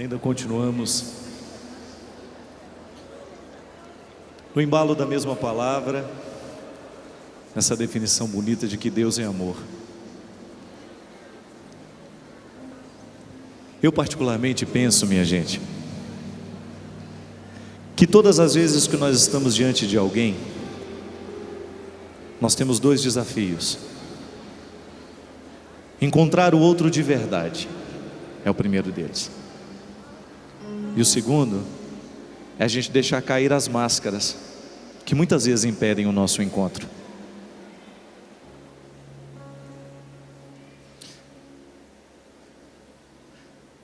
ainda continuamos no embalo da mesma palavra, nessa definição bonita de que Deus é amor. Eu particularmente penso, minha gente, que todas as vezes que nós estamos diante de alguém, nós temos dois desafios. Encontrar o outro de verdade é o primeiro deles. E o segundo é a gente deixar cair as máscaras que muitas vezes impedem o nosso encontro.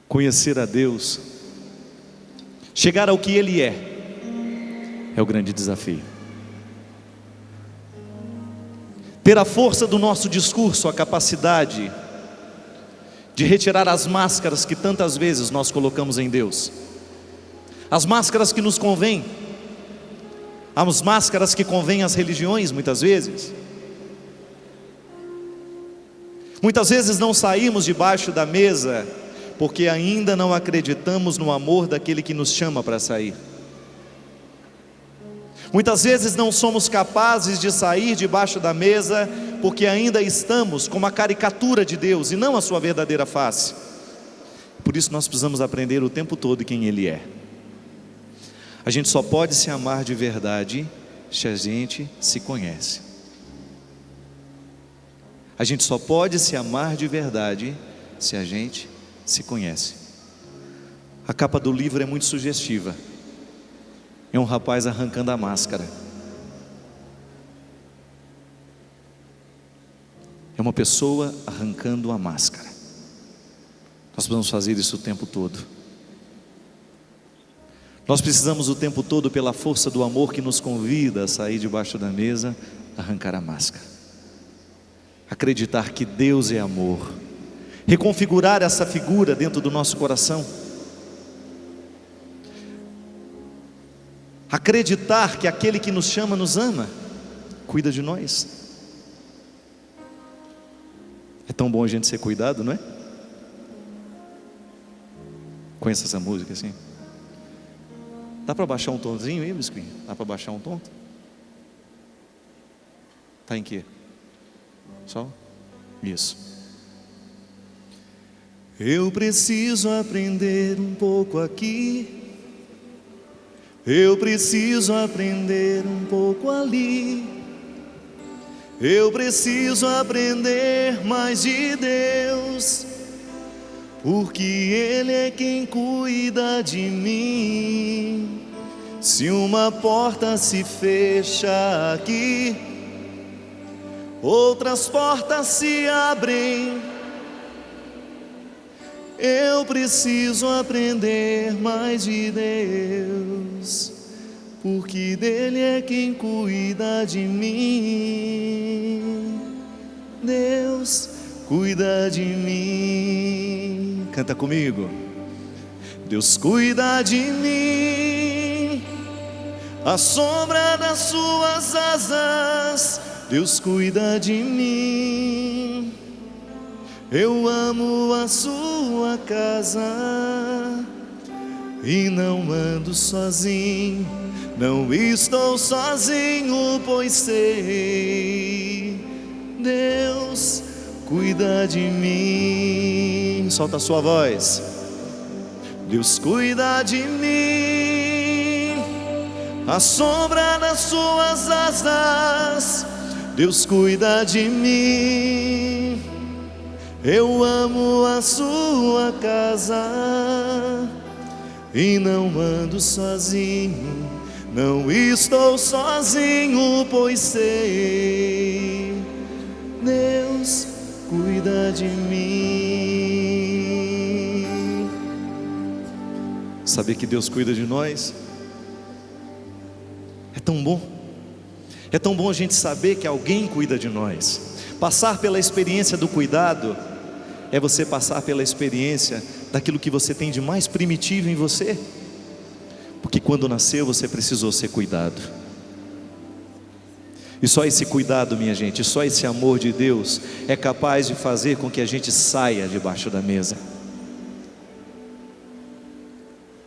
Conhecer a Deus, chegar ao que Ele é o grande desafio. Ter a força do nosso discurso, a capacidade de retirar as máscaras que tantas vezes nós colocamos em Deus, as máscaras que nos convêm, as máscaras que convêm às religiões muitas vezes. Muitas vezes não saímos debaixo da mesa porque ainda não acreditamos no amor daquele que nos chama para sair. Muitas vezes não somos capazes de sair debaixo da mesa porque ainda estamos com uma caricatura de Deus e não a sua verdadeira face. Por isso nós precisamos aprender o tempo todo quem Ele é. A gente só pode se amar de verdade se a gente se conhece. A gente só pode se amar de verdade se a gente se conhece. A capa do livro é muito sugestiva. É um rapaz arrancando a máscara. É uma pessoa arrancando a máscara. Nós precisamos fazer isso o tempo todo. Nós precisamos o tempo todo, pela força do amor que nos convida a sair debaixo da mesa, arrancar a máscara. Acreditar que Deus é amor. Reconfigurar essa figura dentro do nosso coração. Acreditar que aquele que nos chama nos ama, cuida de nós. É tão bom a gente ser cuidado, não é? Conhece essa música assim? Dá para baixar um tonzinho aí, Biscuit? Dá para baixar um tom? Tá em quê? Só? Isso. Eu preciso aprender um pouco aqui. Eu preciso aprender um pouco ali. Eu preciso aprender mais de Deus, porque Ele é quem cuida de mim. Se uma porta se fecha aqui, outras portas se abrem. Eu preciso aprender mais de Deus, porque dele é quem cuida de mim. Deus cuida de mim. Canta comigo. Deus cuida de mim, à sombra das suas asas. Deus cuida de mim. Eu amo a sua casa e não ando sozinho, não estou sozinho, pois sei, Deus cuida de mim. Solta a sua voz. Deus cuida de mim, à sombra das suas asas. Deus cuida de mim. Eu amo a sua casa e não ando sozinho, não estou sozinho, pois sei, Deus cuida de mim. Saber que Deus cuida de nós é tão bom. É tão bom a gente saber que alguém cuida de nós. Passar pela experiência do cuidado é você passar pela experiência daquilo que você tem de mais primitivo em você, porque quando nasceu você precisou ser cuidado. E só esse cuidado, minha gente, só esse amor de Deus é capaz de fazer com que a gente saia debaixo da mesa.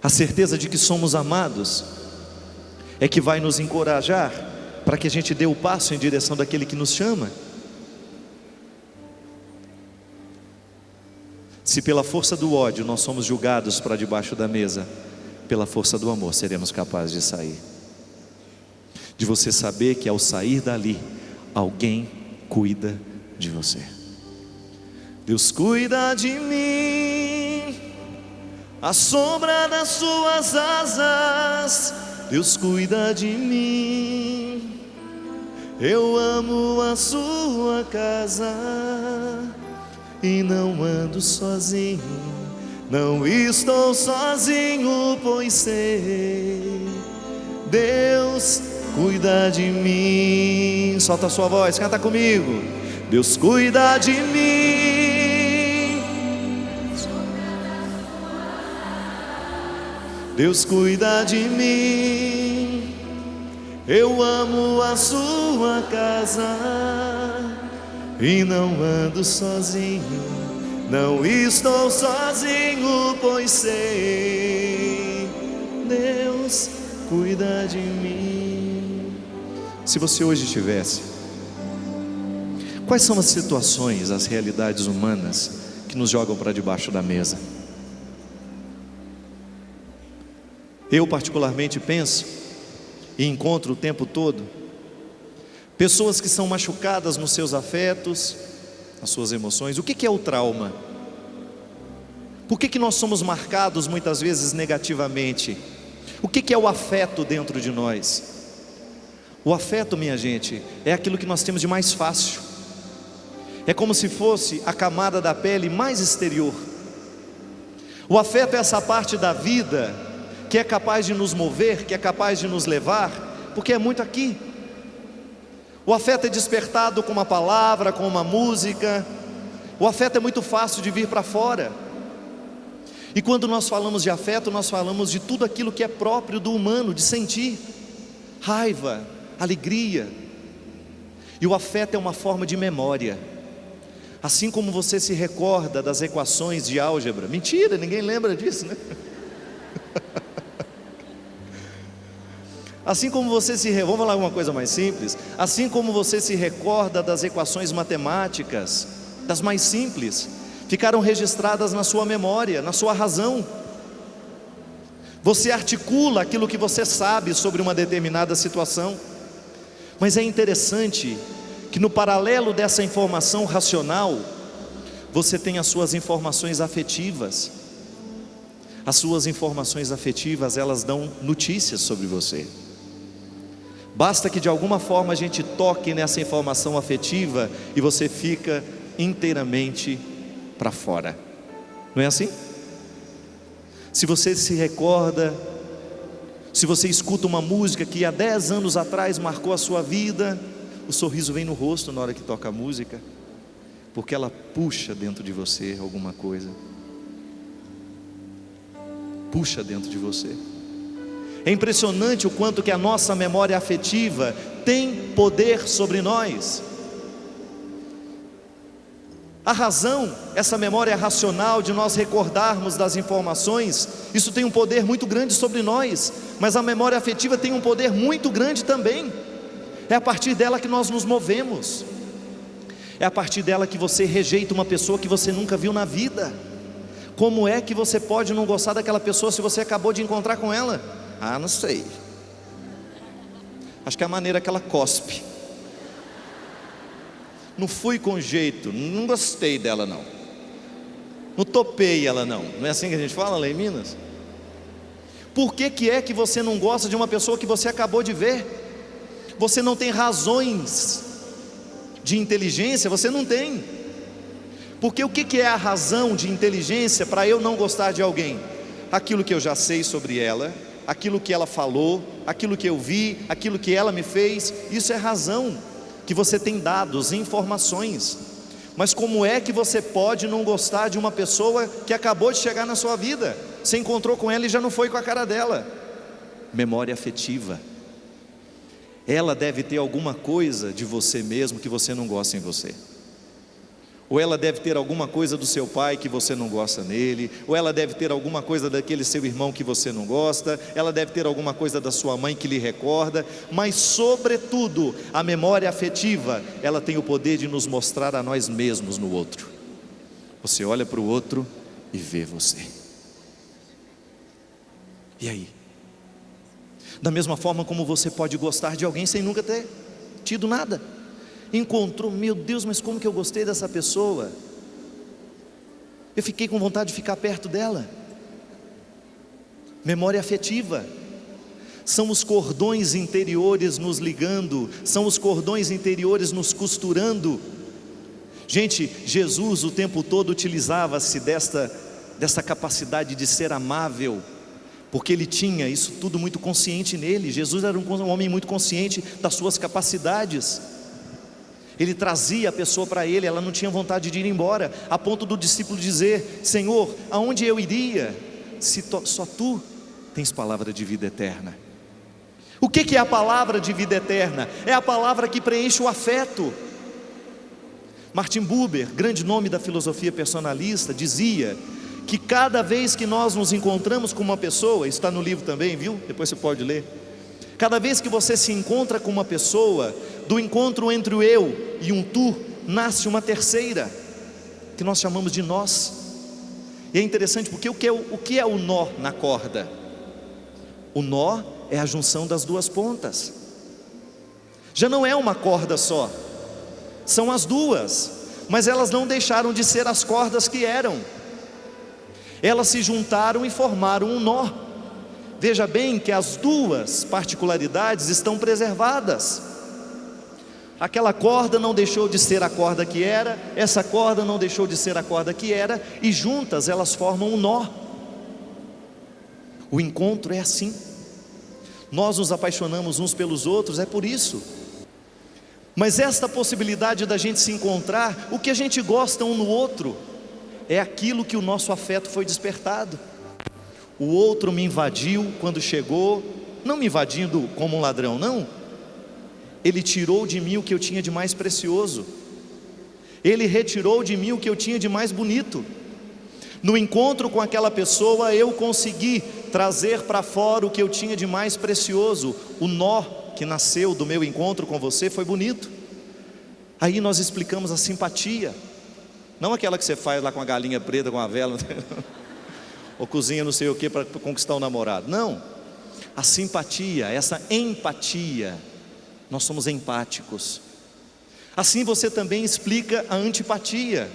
A certeza de que somos amados é que vai nos encorajar para que a gente dê o passo em direção daquele que nos chama. Se pela força do ódio nós somos julgados para debaixo da mesa, pela força do amor seremos capazes de sair. De você saber que ao sair dali, alguém cuida de você. Deus cuida de mim, à sombra das suas asas. Deus cuida de mim, eu amo a sua casa e não ando sozinho, não estou sozinho, pois sei, Deus cuida de mim. Solta a sua voz, canta comigo. Deus cuida de mim, Deus cuida de mim, eu amo a sua casa e não ando sozinho, não estou sozinho, pois sei, Deus cuida de mim. Se você hoje estivesse, quais são as situações, as realidades humanas que nos jogam para debaixo da mesa? Eu particularmente penso e encontro o tempo todo pessoas que são machucadas nos seus afetos, nas suas emoções. O que é o trauma? Por que nós somos marcados muitas vezes negativamente? O que é o afeto dentro de nós? O afeto, minha gente, é aquilo que nós temos de mais fácil. É como se fosse a camada da pele mais exterior. O afeto é essa parte da vida que é capaz de nos mover, que é capaz de nos levar, porque é muito aqui. O afeto é despertado com uma palavra, com uma música. O afeto é muito fácil de vir para fora. E quando nós falamos de afeto, nós falamos de tudo aquilo que é próprio do humano, de sentir raiva, alegria. E o afeto é uma forma de memória. Assim como você se recorda das equações de álgebra. Mentira, ninguém lembra disso, né? Assim como você vamos falar uma coisa mais simples. Assim como você se recorda das equações matemáticas, das mais simples, ficaram registradas na sua memória, na sua razão. Você articula aquilo que você sabe sobre uma determinada situação. Mas é interessante que no paralelo dessa informação racional, você tem as suas informações afetivas. As suas informações afetivas, elas dão notícias sobre você. Basta que de alguma forma a gente toque nessa informação afetiva e você fica inteiramente para fora. Não é assim? Se você se recorda, se você escuta uma música que há 10 anos atrás marcou a sua vida, o sorriso vem no rosto na hora que toca a música, porque ela puxa dentro de você alguma coisa. Puxa dentro de você. É impressionante o quanto que a nossa memória afetiva tem poder sobre nós. A razão, essa memória racional de nós recordarmos das informações, isso tem um poder muito grande sobre nós. Mas a memória afetiva tem um poder muito grande também. É a partir dela que nós nos movemos. É a partir dela que você rejeita uma pessoa que você nunca viu na vida. Como é que você pode não gostar daquela pessoa se você acabou de encontrar com ela? Ah, não sei. Acho que é a maneira que ela cospe. Não fui com jeito, não gostei dela não. Não topei ela não. Não é assim que a gente fala lá em Minas? Por que é que você não gosta de uma pessoa que você acabou de ver? Você não tem razões de inteligência, você não tem. Porque o que é a razão de inteligência para eu não gostar de alguém? Aquilo que eu já sei sobre ela, aquilo que ela falou, aquilo que eu vi, aquilo que ela me fez. Isso é razão, que você tem dados, informações. Mas como é que você pode não gostar de uma pessoa que acabou de chegar na sua vida? Você encontrou com ela e já não foi com a cara dela. Memória afetiva. Ela deve ter alguma coisa de você mesmo que você não gosta em você. Ou ela deve ter alguma coisa do seu pai que você não gosta nele, ou ela deve ter alguma coisa daquele seu irmão que você não gosta, ela deve ter alguma coisa da sua mãe que lhe recorda, mas sobretudo, a memória afetiva, ela tem o poder de nos mostrar a nós mesmos no outro. Você olha para o outro e vê você. E aí? Da mesma forma como você pode gostar de alguém sem nunca ter tido nada. Encontrou, meu Deus, mas como que eu gostei dessa pessoa? Eu fiquei com vontade de ficar perto dela. Memória afetiva. São os cordões interiores nos ligando, são os cordões interiores nos costurando. Gente, Jesus o tempo todo utilizava-se dessa capacidade de ser amável, porque ele tinha isso tudo muito consciente nele. Jesus era um homem muito consciente das suas capacidades. Ele trazia a pessoa para ele, ela não tinha vontade de ir embora, a ponto do discípulo dizer: Senhor, aonde eu iria, se só tu tens palavra de vida eterna? O que é a palavra de vida eterna? É a palavra que preenche o afeto. Martin Buber, grande nome da filosofia personalista, dizia que cada vez que nós nos encontramos com uma pessoa, isso está no livro também, viu? Depois você pode ler. Cada vez que você se encontra com uma pessoa, do encontro entre o eu e um tu, nasce uma terceira, que nós chamamos de nós. E é interessante porque o que é o nó na corda? O nó é a junção das duas pontas. Já não é uma corda só, são as duas, mas elas não deixaram de ser as cordas que eram. Elas se juntaram e formaram um nó. Veja bem que as duas particularidades estão preservadas. Aquela corda não deixou de ser a corda que era, essa corda não deixou de ser a corda que era, e juntas elas formam um nó. O encontro é assim. Nós nos apaixonamos uns pelos outros, é por isso. Mas esta possibilidade da gente se encontrar, o que a gente gosta um no outro, é aquilo que o nosso afeto foi despertado. O outro me invadiu quando chegou, não me invadindo como um ladrão, não. Ele tirou de mim o que eu tinha de mais precioso. Ele retirou de mim o que eu tinha de mais bonito. No encontro com aquela pessoa, eu consegui trazer para fora o que eu tinha de mais precioso. O nó que nasceu do meu encontro com você foi bonito. Aí nós explicamos a simpatia. Não aquela que você faz lá com a galinha preta, com a vela, ou cozinha não sei o que para conquistar o namorado. Não, a simpatia, essa empatia. Nós somos empáticos. Assim você também explica a antipatia.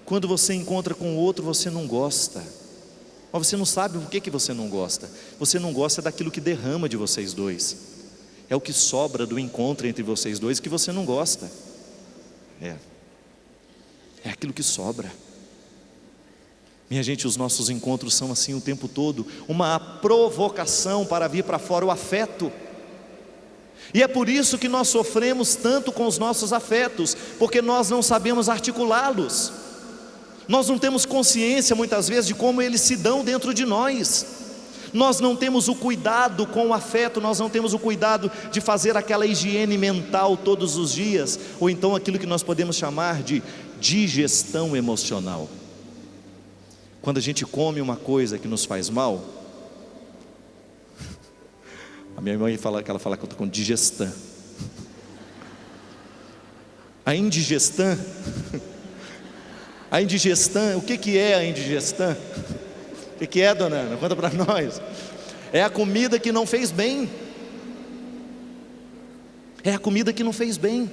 Quando você encontra com o outro, você não gosta, mas você não sabe por que você não gosta. Você não gosta daquilo que derrama de vocês dois. É o que sobra do encontro entre vocês dois que você não gosta. É aquilo que sobra. Minha gente, os nossos encontros são assim o tempo todo, uma provocação para vir para fora o afeto. E é por isso que nós sofremos tanto com os nossos afetos, porque nós não sabemos articulá-los. Nós não temos consciência muitas vezes de como eles se dão dentro de nós. Nós não temos o cuidado com o afeto, nós não temos o cuidado de fazer aquela higiene mental todos os dias, ou então aquilo que nós podemos chamar de digestão emocional. Quando a gente come uma coisa que nos faz mal, a minha mãe fala que ela fala que eu estou com digestão. A indigestão, o que é a indigestão? O que é, dona Ana? Conta para nós. É a comida que não fez bem. É a comida que não fez bem.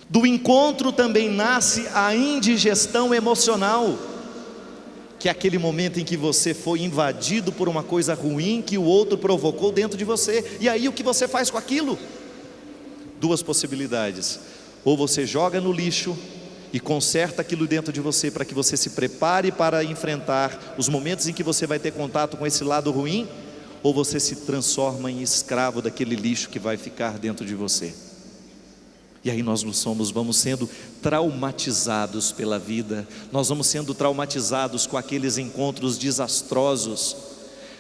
Do encontro também nasce a indigestão emocional, que é aquele momento em que você foi invadido por uma coisa ruim que o outro provocou dentro de você. E aí o que você faz com aquilo? Duas possibilidades: ou você joga no lixo e conserta aquilo dentro de você para que você se prepare para enfrentar os momentos em que você vai ter contato com esse lado ruim, ou você se transforma em escravo daquele lixo que vai ficar dentro de você. E aí nós vamos sendo traumatizados pela vida, nós vamos sendo traumatizados com aqueles encontros desastrosos,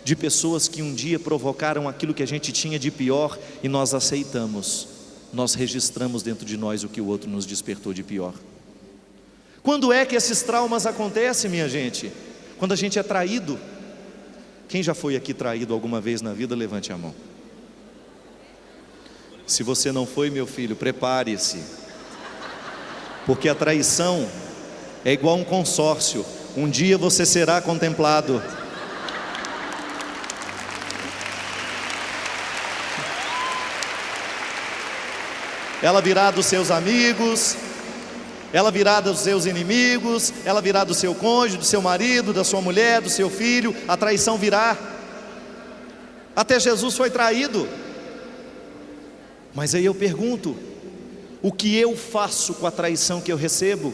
de pessoas que um dia provocaram aquilo que a gente tinha de pior e nós aceitamos. nós registramos dentro de nós o que o outro nos despertou de pior. Quando é que esses traumas acontecem, minha gente? Quando a gente é traído. Quem já foi aqui traído alguma vez na vida, levante a mão. Se você não foi, meu filho, prepare-se, porque a traição é igual um consórcio, um dia você será contemplado. Ela virá dos seus amigos, ela virá dos seus inimigos, ela virá do seu cônjuge, do seu marido, da sua mulher, do seu filho. A traição virá. Até Jesus foi traído. Mas aí eu pergunto, o que eu faço com a traição que eu recebo?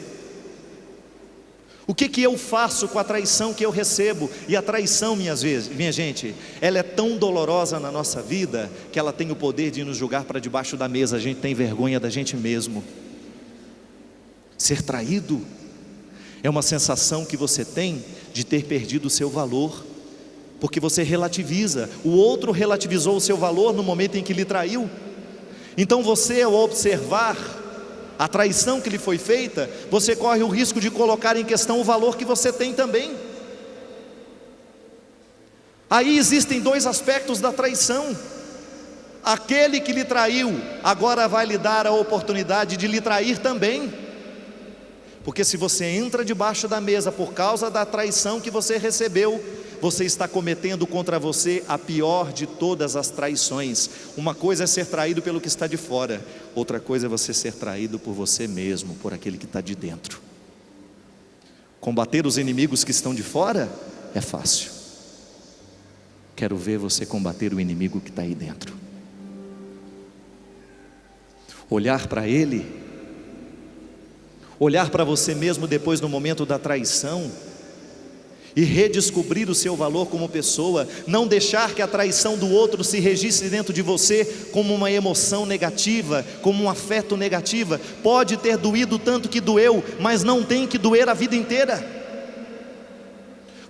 O que eu faço com a traição que eu recebo? E a traição, minha gente, ela é tão dolorosa na nossa vida, que ela tem o poder de nos jogar para debaixo da mesa. A gente tem vergonha da gente mesmo. Ser traído é uma sensação que você tem de ter perdido o seu valor, porque você relativiza. O outro relativizou o seu valor no momento em que lhe traiu. Então você, ao observar a traição que lhe foi feita, você corre o risco de colocar em questão o valor que você tem também. Aí existem dois aspectos da traição. Aquele que lhe traiu, agora vai lhe dar a oportunidade de lhe trair também. Porque se você entra debaixo da mesa por causa da traição que você recebeu, você está cometendo contra você a pior de todas as traições. Uma coisa é ser traído pelo que está de fora, outra coisa é você ser traído por você mesmo, por aquele que está de dentro. Combater os inimigos que estão de fora é fácil. Quero ver você combater o inimigo que está aí dentro. Olhar para ele, olhar para você mesmo depois no momento da traição e redescobrir o seu valor como pessoa. Não deixar que a traição do outro se registre dentro de você como uma emoção negativa, como um afeto negativo. Pode ter doído tanto que doeu, mas não tem que doer a vida inteira,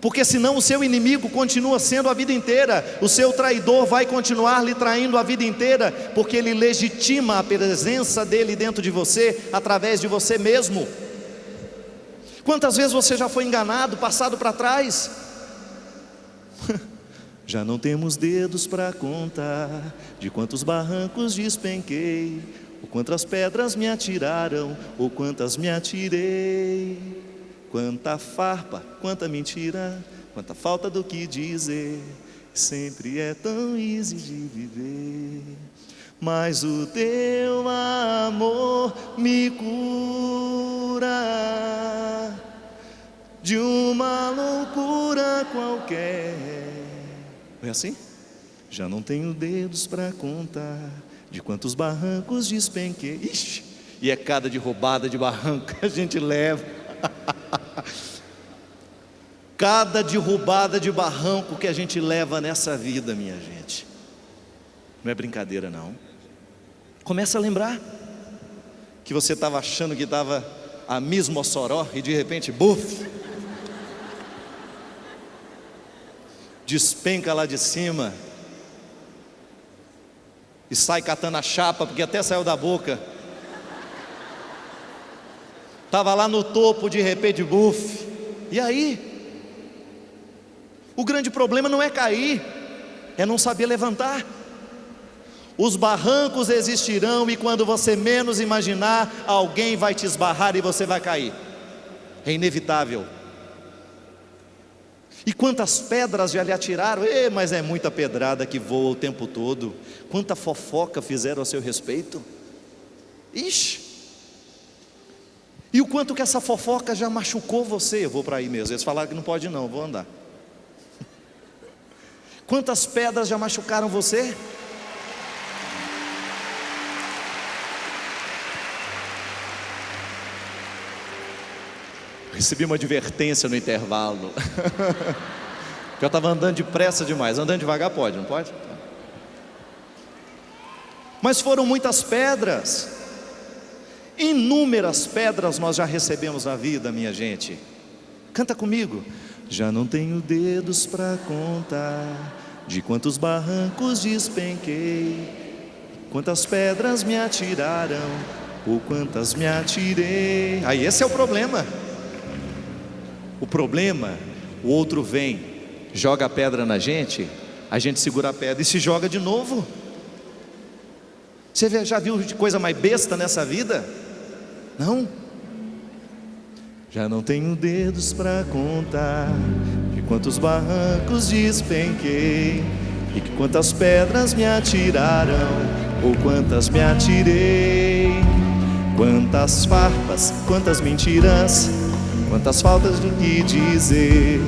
porque senão o seu inimigo continua sendo a vida inteira. O seu traidor vai continuar lhe traindo a vida inteira, porque ele legitima a presença dele dentro de você, através de você mesmo. Quantas vezes você já foi enganado, passado para trás? Já não temos dedos para contar de quantos barrancos despenquei, ou quantas pedras me atiraram, ou quantas me atirei. Quanta farpa, quanta mentira, quanta falta do que dizer. Sempre é tão easy de viver, mas o teu amor me cura de uma loucura qualquer. É assim? Já não tenho dedos para contar de quantos barrancos despenquei. Ixi, e é cada derrubada de barranco que a gente leva. Cada derrubada de barranco que a gente leva nessa vida, minha gente, não é brincadeira não. Começa a lembrar que você estava achando que estava a Miss Mossoró e de repente, buf, despenca lá de cima e sai catando a chapa, porque até saiu da boca. Estava lá no topo, de repente, buf. E aí? O grande problema não é cair, é não saber levantar. Os barrancos existirão e quando você menos imaginar, alguém vai te esbarrar e você vai cair. É inevitável. E quantas pedras já lhe atiraram? Mas é muita pedrada que voa o tempo todo. Quanta fofoca fizeram a seu respeito? Ixi! E o quanto que essa fofoca já machucou você? Eu vou para aí mesmo. Eles falaram que não pode não, vou andar. Quantas pedras já machucaram você? Recebi uma advertência no intervalo. Porque eu estava andando depressa demais. Andando devagar pode, não pode? Mas foram muitas pedras. Inúmeras pedras nós já recebemos na vida, minha gente. Canta comigo. Já não tenho dedos para contar de quantos barrancos despenquei, Quantas pedras me atiraram, ou quantas me atirei. Aí esse é o problema. O problema, o outro vem, joga a pedra na gente, a gente segura a pedra e se joga de novo. Você já viu de coisa mais besta nessa vida? Não? Já não tenho dedos para contar de quantos barrancos despenquei, e que quantas pedras me atiraram, ou quantas me atirei. Quantas farpas, quantas mentiras, quantas faltas do que dizer.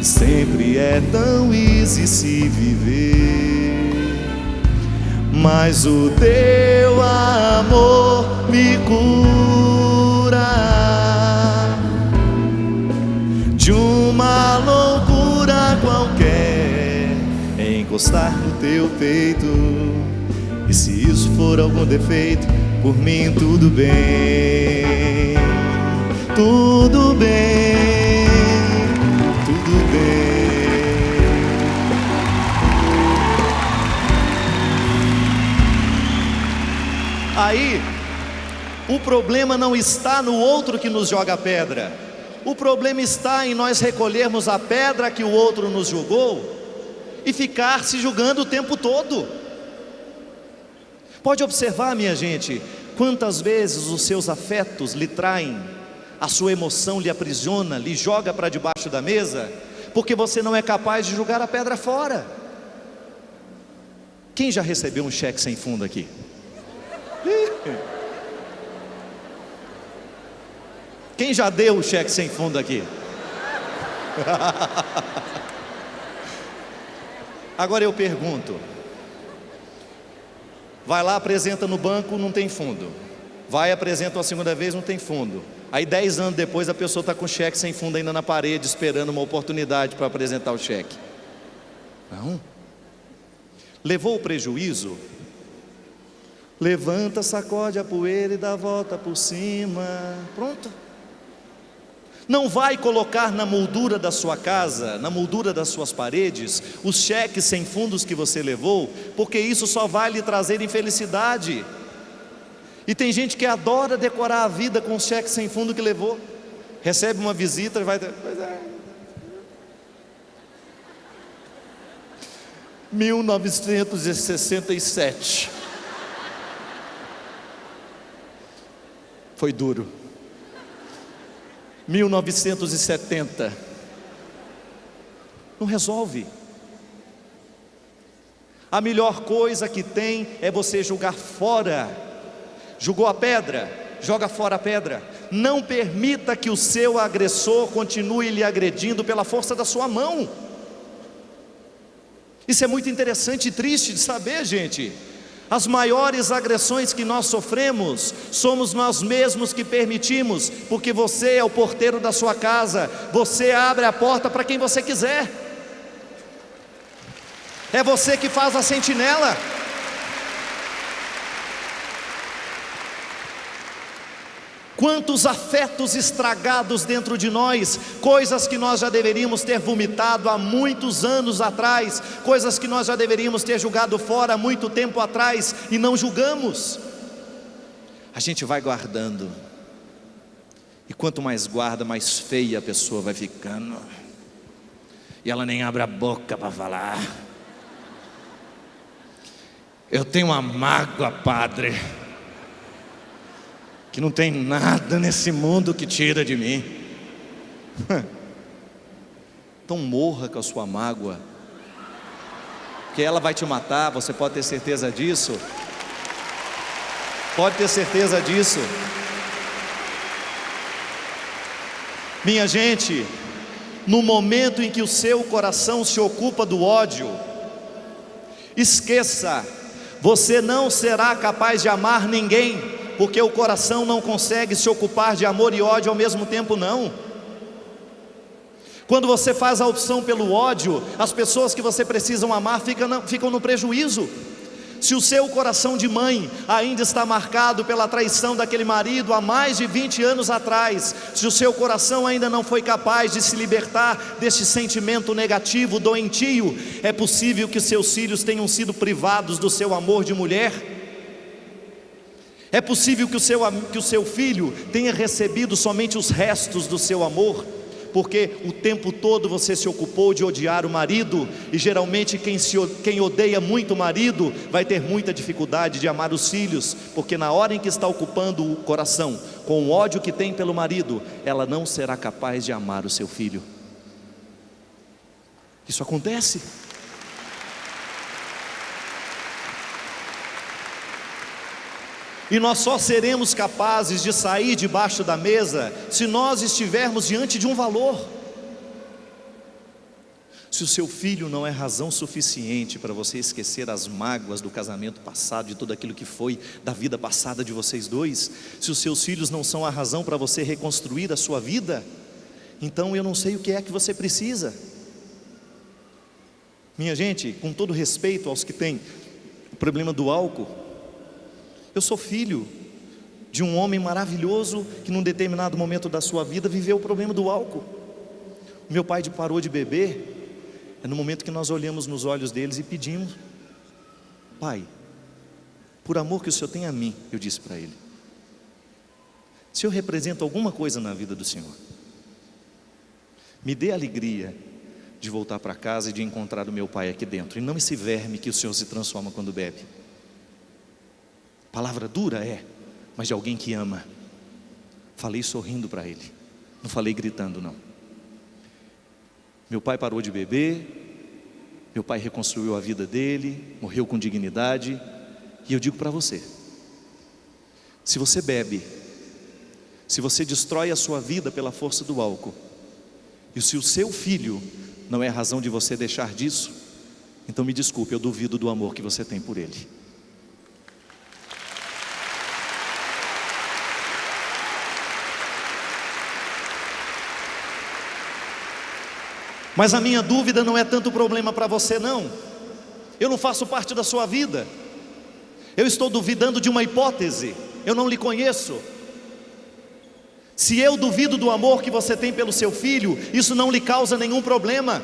Sempre é tão easy se viver, mas o teu amor me cura de uma loucura qualquer, encostar no teu peito. E se isso for algum defeito, por mim tudo bem, tudo bem, tudo bem. Aí, o problema não está no outro que nos joga a pedra. O problema está em nós recolhermos a pedra que o outro nos jogou e ficar se julgando o tempo todo. Pode observar, minha gente, quantas vezes os seus afetos lhe traem, a sua emoção lhe aprisiona, lhe joga para debaixo da mesa, porque você não é capaz de jogar a pedra fora. Quem já recebeu um cheque sem fundo aqui? Quem já deu o cheque sem fundo aqui? Agora eu pergunto, vai lá, apresenta no banco, não tem fundo. Vai, apresenta uma segunda vez, não tem fundo. Aí 10 anos depois a pessoa está com o cheque sem fundo ainda na parede, esperando uma oportunidade para apresentar o cheque. Não. Levou o prejuízo? Levanta, sacode a poeira e dá a volta por cima. Pronto. Não vai colocar na moldura da sua casa, na moldura das suas paredes, os cheques sem fundos que você levou, porque isso só vai lhe trazer infelicidade. E tem gente que adora decorar a vida com os cheques sem fundo que levou. Recebe uma visita e vai... 1967. Foi duro. 1970. Não resolve. A melhor coisa que tem é você jogar fora. Jogou a pedra, joga fora a pedra. Não permita que o seu agressor continue lhe agredindo pela força da sua mão. Isso é muito interessante e triste de saber, gente. As maiores agressões que nós sofremos, somos nós mesmos que permitimos, porque você é o porteiro da sua casa, você abre a porta para quem você quiser, é você que faz a sentinela. Quantos afetos estragados dentro de nós, coisas que nós já deveríamos ter vomitado há muitos anos atrás, coisas que nós já deveríamos ter julgado fora há muito tempo atrás e não julgamos. A gente vai guardando, e quanto mais guarda, mais feia a pessoa vai ficando, e ela nem abre a boca para falar. Eu tenho uma mágoa, padre, que não tem nada nesse mundo que tira de mim. Então morra com a sua mágoa, que ela vai te matar, você pode ter certeza disso. Pode ter certeza disso. Minha gente, no momento em que o seu coração se ocupa do ódio, esqueça, você não será capaz de amar ninguém, porque o coração não consegue se ocupar de amor e ódio ao mesmo tempo, não. Quando você faz a opção pelo ódio, as pessoas que você precisa amar ficam no prejuízo. Se o seu coração de mãe ainda está marcado pela traição daquele marido há mais de 20 anos atrás, se o seu coração ainda não foi capaz de se libertar deste sentimento negativo, doentio, é possível que seus filhos tenham sido privados do seu amor de mulher. É possível que o seu filho tenha recebido somente os restos do seu amor, porque o tempo todo você se ocupou de odiar o marido, e geralmente quem odeia muito o marido vai ter muita dificuldade de amar os filhos, porque na hora em que está ocupando o coração com o ódio que tem pelo marido, ela não será capaz de amar o seu filho. Isso acontece. E nós só seremos capazes de sair debaixo da mesa se nós estivermos diante de um valor. Se o seu filho não é razão suficiente para você esquecer as mágoas do casamento passado, de tudo aquilo que foi da vida passada de vocês dois, se os seus filhos não são a razão para você reconstruir a sua vida, então eu não sei o que é que você precisa. Minha gente, com todo respeito aos que têm o problema do álcool, eu sou filho de um homem maravilhoso que num determinado momento da sua vida viveu o problema do álcool. O meu pai parou de beber, é no momento que nós olhamos nos olhos deles e pedimos: pai, por amor que o Senhor tem a mim, eu disse para ele, se eu represento alguma coisa na vida do Senhor, me dê a alegria de voltar para casa e de encontrar o meu pai aqui dentro, e não esse verme que o Senhor se transforma quando bebe. Palavra dura mas de alguém que ama. Falei sorrindo para ele, não falei gritando não. Meu pai parou de beber, meu pai reconstruiu a vida dele, morreu com dignidade. E eu digo para você, se você bebe, se você destrói a sua vida pela força do álcool, e se o seu filho não é razão de você deixar disso, então me desculpe, eu duvido do amor que você tem por ele. Mas a minha dúvida não é tanto problema para você não. Eu não faço parte da sua vida. Eu estou duvidando de uma hipótese. Eu não lhe conheço. Se eu duvido do amor que você tem pelo seu filho, isso não lhe causa nenhum problema.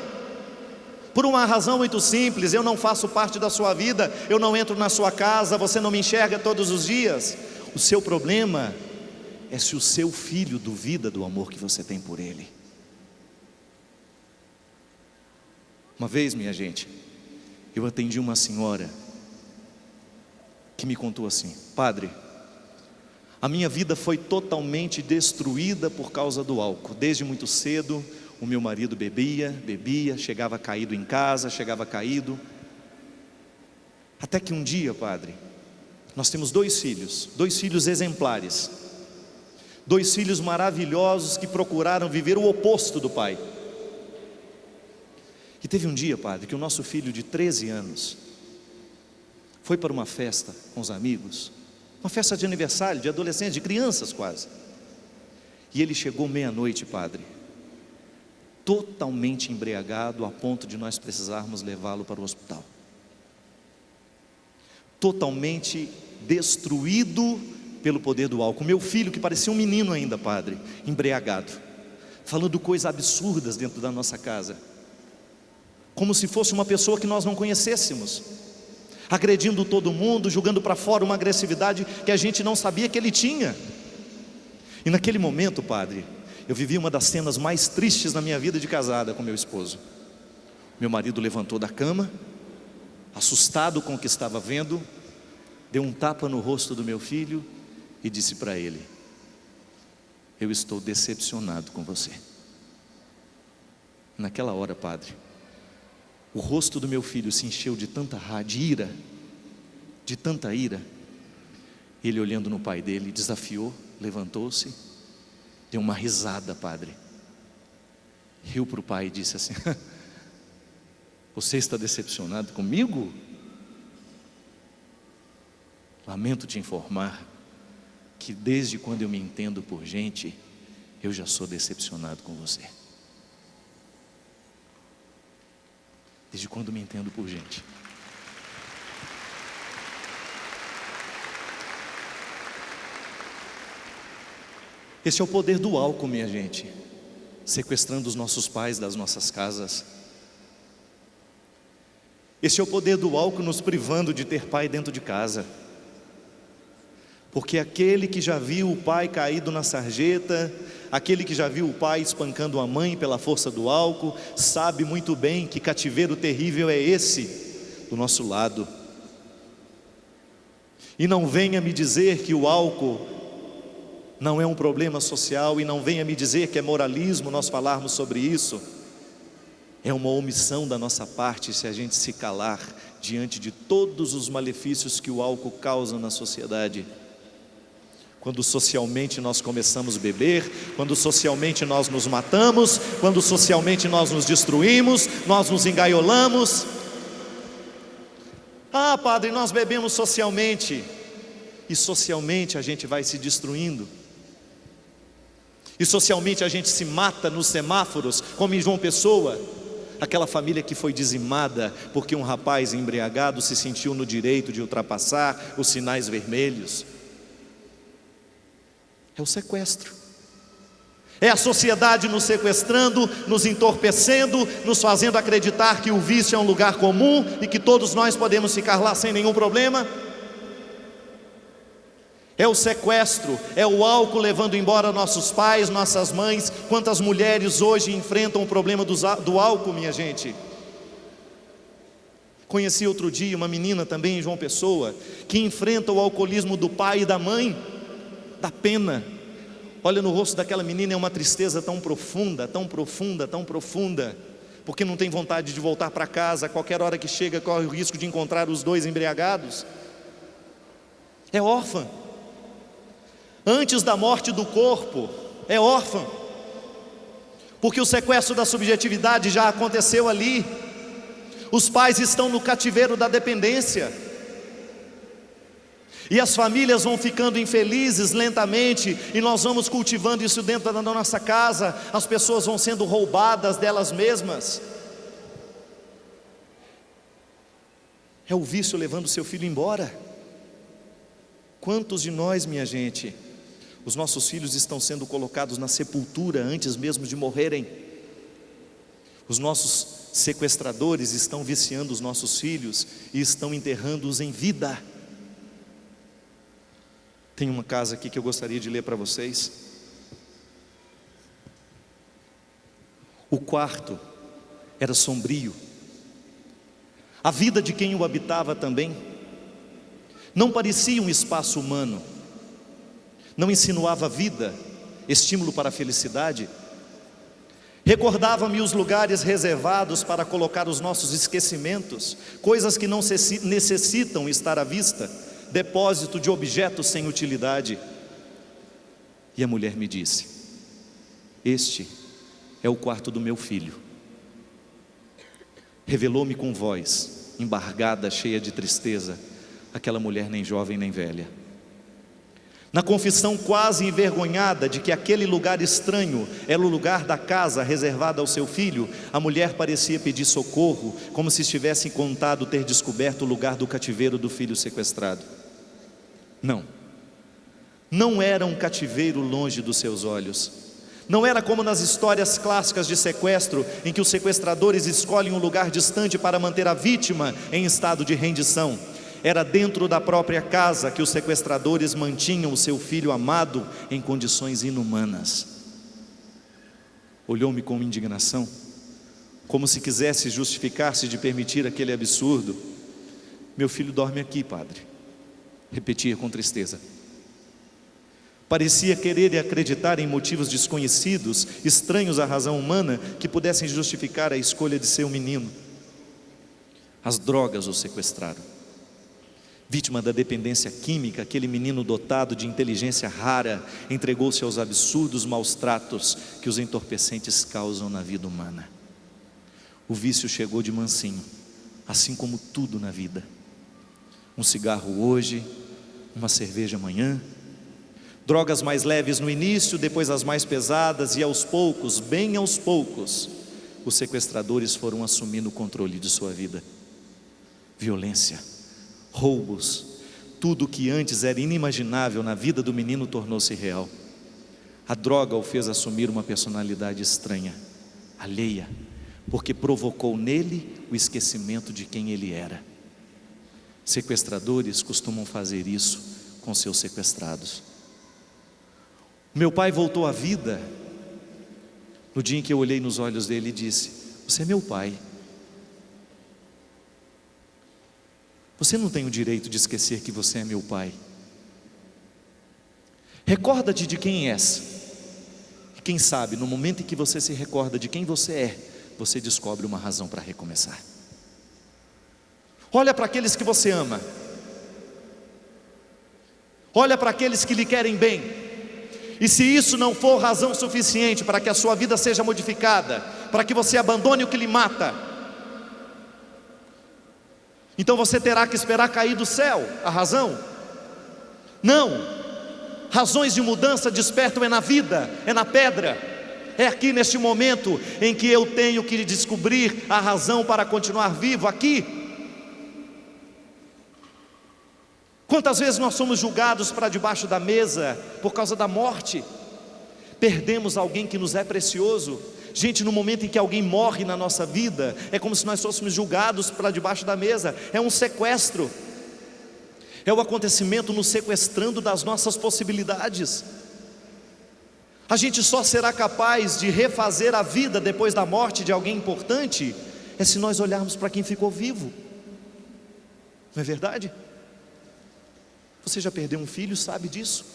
Por uma razão muito simples: eu não faço parte da sua vida, eu não entro na sua casa, você não me enxerga todos os dias. O seu problema é se o seu filho duvida do amor que você tem por ele. Uma vez, minha gente, eu atendi uma senhora que me contou assim: padre, a minha vida foi totalmente destruída por causa do álcool. Desde muito cedo, o meu marido bebia, chegava caído em casa, chegava caído. Até que um dia, padre, nós temos dois filhos exemplares, dois filhos maravilhosos que procuraram viver o oposto do pai. E teve um dia, padre, que o nosso filho de 13 anos foi para uma festa com os amigos, uma festa de aniversário, de adolescentes, de crianças quase. E ele chegou meia-noite, padre, totalmente embriagado, a ponto de nós precisarmos levá-lo para o hospital. Totalmente destruído pelo poder do álcool. Meu filho, que parecia um menino ainda, padre, embriagado, falando coisas absurdas dentro da nossa casa, como se fosse uma pessoa que nós não conhecêssemos, agredindo todo mundo, jogando para fora uma agressividade que a gente não sabia que ele tinha. E naquele momento, padre, eu vivi uma das cenas mais tristes na minha vida de casada com meu esposo. Meu marido levantou da cama, assustado com o que estava vendo, deu um tapa no rosto do meu filho e disse para ele: eu estou decepcionado com você. Naquela hora, padre, o rosto do meu filho se encheu de tanta ira, de tanta ira. Ele, olhando no pai dele, desafiou, levantou-se, deu uma risada, padre, riu para o pai e disse assim: você está decepcionado comigo? Lamento te informar que desde quando eu me entendo por gente, eu já sou decepcionado com você. Desde quando me entendo por gente. Esse é o poder do álcool, minha gente, sequestrando os nossos pais das nossas casas. Esse é o poder do álcool nos privando de ter pai dentro de casa. Porque aquele que já viu o pai caído na sarjeta, aquele que já viu o pai espancando a mãe pela força do álcool, sabe muito bem que cativeiro terrível é esse do nosso lado. E não venha me dizer que o álcool não é um problema social, e não venha me dizer que é moralismo nós falarmos sobre isso. É uma omissão da nossa parte se a gente se calar diante de todos os malefícios que o álcool causa na sociedade. Quando socialmente nós começamos a beber, quando socialmente nós nos matamos, quando socialmente nós nos destruímos, nós nos engaiolamos. Ah, padre, nós bebemos socialmente, e socialmente a gente vai se destruindo, e socialmente a gente se mata nos semáforos, como em João Pessoa, aquela família que foi dizimada porque um rapaz embriagado se sentiu no direito de ultrapassar os sinais vermelhos. É o sequestro, é a sociedade nos sequestrando, nos entorpecendo, nos fazendo acreditar que o vício é um lugar comum e que todos nós podemos ficar lá sem nenhum problema. É o sequestro, é o álcool levando embora nossos pais, nossas mães. Quantas mulheres hoje enfrentam o problema do álcool, minha gente? Conheci outro dia uma menina também em João Pessoa, que enfrenta o alcoolismo do pai e da mãe. Dá pena, olha no rosto daquela menina, é uma tristeza tão profunda, tão profunda, tão profunda, porque não tem vontade de voltar para casa, a qualquer hora que chega corre o risco de encontrar os dois embriagados. É órfã, antes da morte do corpo, é órfã, porque o sequestro da subjetividade já aconteceu ali. Os pais estão no cativeiro da dependência, e as famílias vão ficando infelizes lentamente, e nós vamos cultivando isso dentro da nossa casa. As pessoas vão sendo roubadas delas mesmas. É o vício levando seu filho embora. Quantos de nós, minha gente, os nossos filhos estão sendo colocados na sepultura antes mesmo de morrerem? Os nossos sequestradores estão viciando os nossos filhos e estão enterrando-os em vida. Tem uma casa aqui que eu gostaria de ler para vocês. O quarto era sombrio, a vida de quem o habitava também não parecia um espaço humano, não insinuava vida, estímulo para a felicidade. Recordava-me os lugares reservados para colocar os nossos esquecimentos, coisas que não necessitam estar à vista, depósito de objetos sem utilidade. E a mulher me disse: este é o quarto do meu filho. Revelou-me com voz embargada, cheia de tristeza, aquela mulher nem jovem nem velha. Na confissão quase envergonhada de que aquele lugar estranho era o lugar da casa reservada ao seu filho, a mulher parecia pedir socorro, como se estivesse contado ter descoberto o lugar do cativeiro do filho sequestrado. Não era um cativeiro longe dos seus olhos. Não era como nas histórias clássicas de sequestro, em que os sequestradores escolhem um lugar distante para manter a vítima em estado de rendição. Era dentro da própria casa que os sequestradores mantinham o seu filho amado em condições inumanas. Olhou-me com indignação, como se quisesse justificar-se de permitir aquele absurdo. Meu filho dorme aqui, padre, repetia com tristeza. Parecia querer acreditar em motivos desconhecidos, estranhos à razão humana, que pudessem justificar a escolha de seu menino. As drogas o sequestraram. Vítima da dependência química, aquele menino dotado de inteligência rara entregou-se aos absurdos maus tratos que os entorpecentes causam na vida humana. O vício chegou de mansinho, assim como tudo na vida. Um cigarro hoje, uma cerveja amanhã, drogas mais leves no início, depois as mais pesadas, e aos poucos, bem aos poucos, os sequestradores foram assumindo o controle de sua vida. Violência, roubos, tudo que antes era inimaginável na vida do menino tornou-se real. A droga o fez assumir uma personalidade estranha, alheia, porque provocou nele o esquecimento de quem ele era. Sequestradores costumam fazer isso com seus sequestrados. Meu pai voltou à vida no dia em que eu olhei nos olhos dele e disse: você é meu pai. Você não tem o direito de esquecer que você é meu pai. Recorda-te de quem és. E quem sabe, no momento em que você se recorda de quem você é, você descobre uma razão para recomeçar. Olha para aqueles que você ama. Olha para aqueles que lhe querem bem. E se isso não for razão suficiente para que a sua vida seja modificada, para que você abandone o que lhe mata, então você terá que esperar cair do céu a razão. Não. Razões de mudança despertam na vida, é na pedra. É aqui neste momento em que eu tenho que descobrir a razão para continuar vivo aqui. Quantas vezes nós somos julgados para debaixo da mesa por causa da morte? Perdemos alguém que nos é precioso. Gente, no momento em que alguém morre na nossa vida, é como se nós fôssemos julgados para debaixo da mesa. É um sequestro. É o acontecimento nos sequestrando das nossas possibilidades. A gente só será capaz de refazer a vida depois da morte de alguém importante se nós olharmos para quem ficou vivo. Não é verdade? Você já perdeu um filho, sabe disso?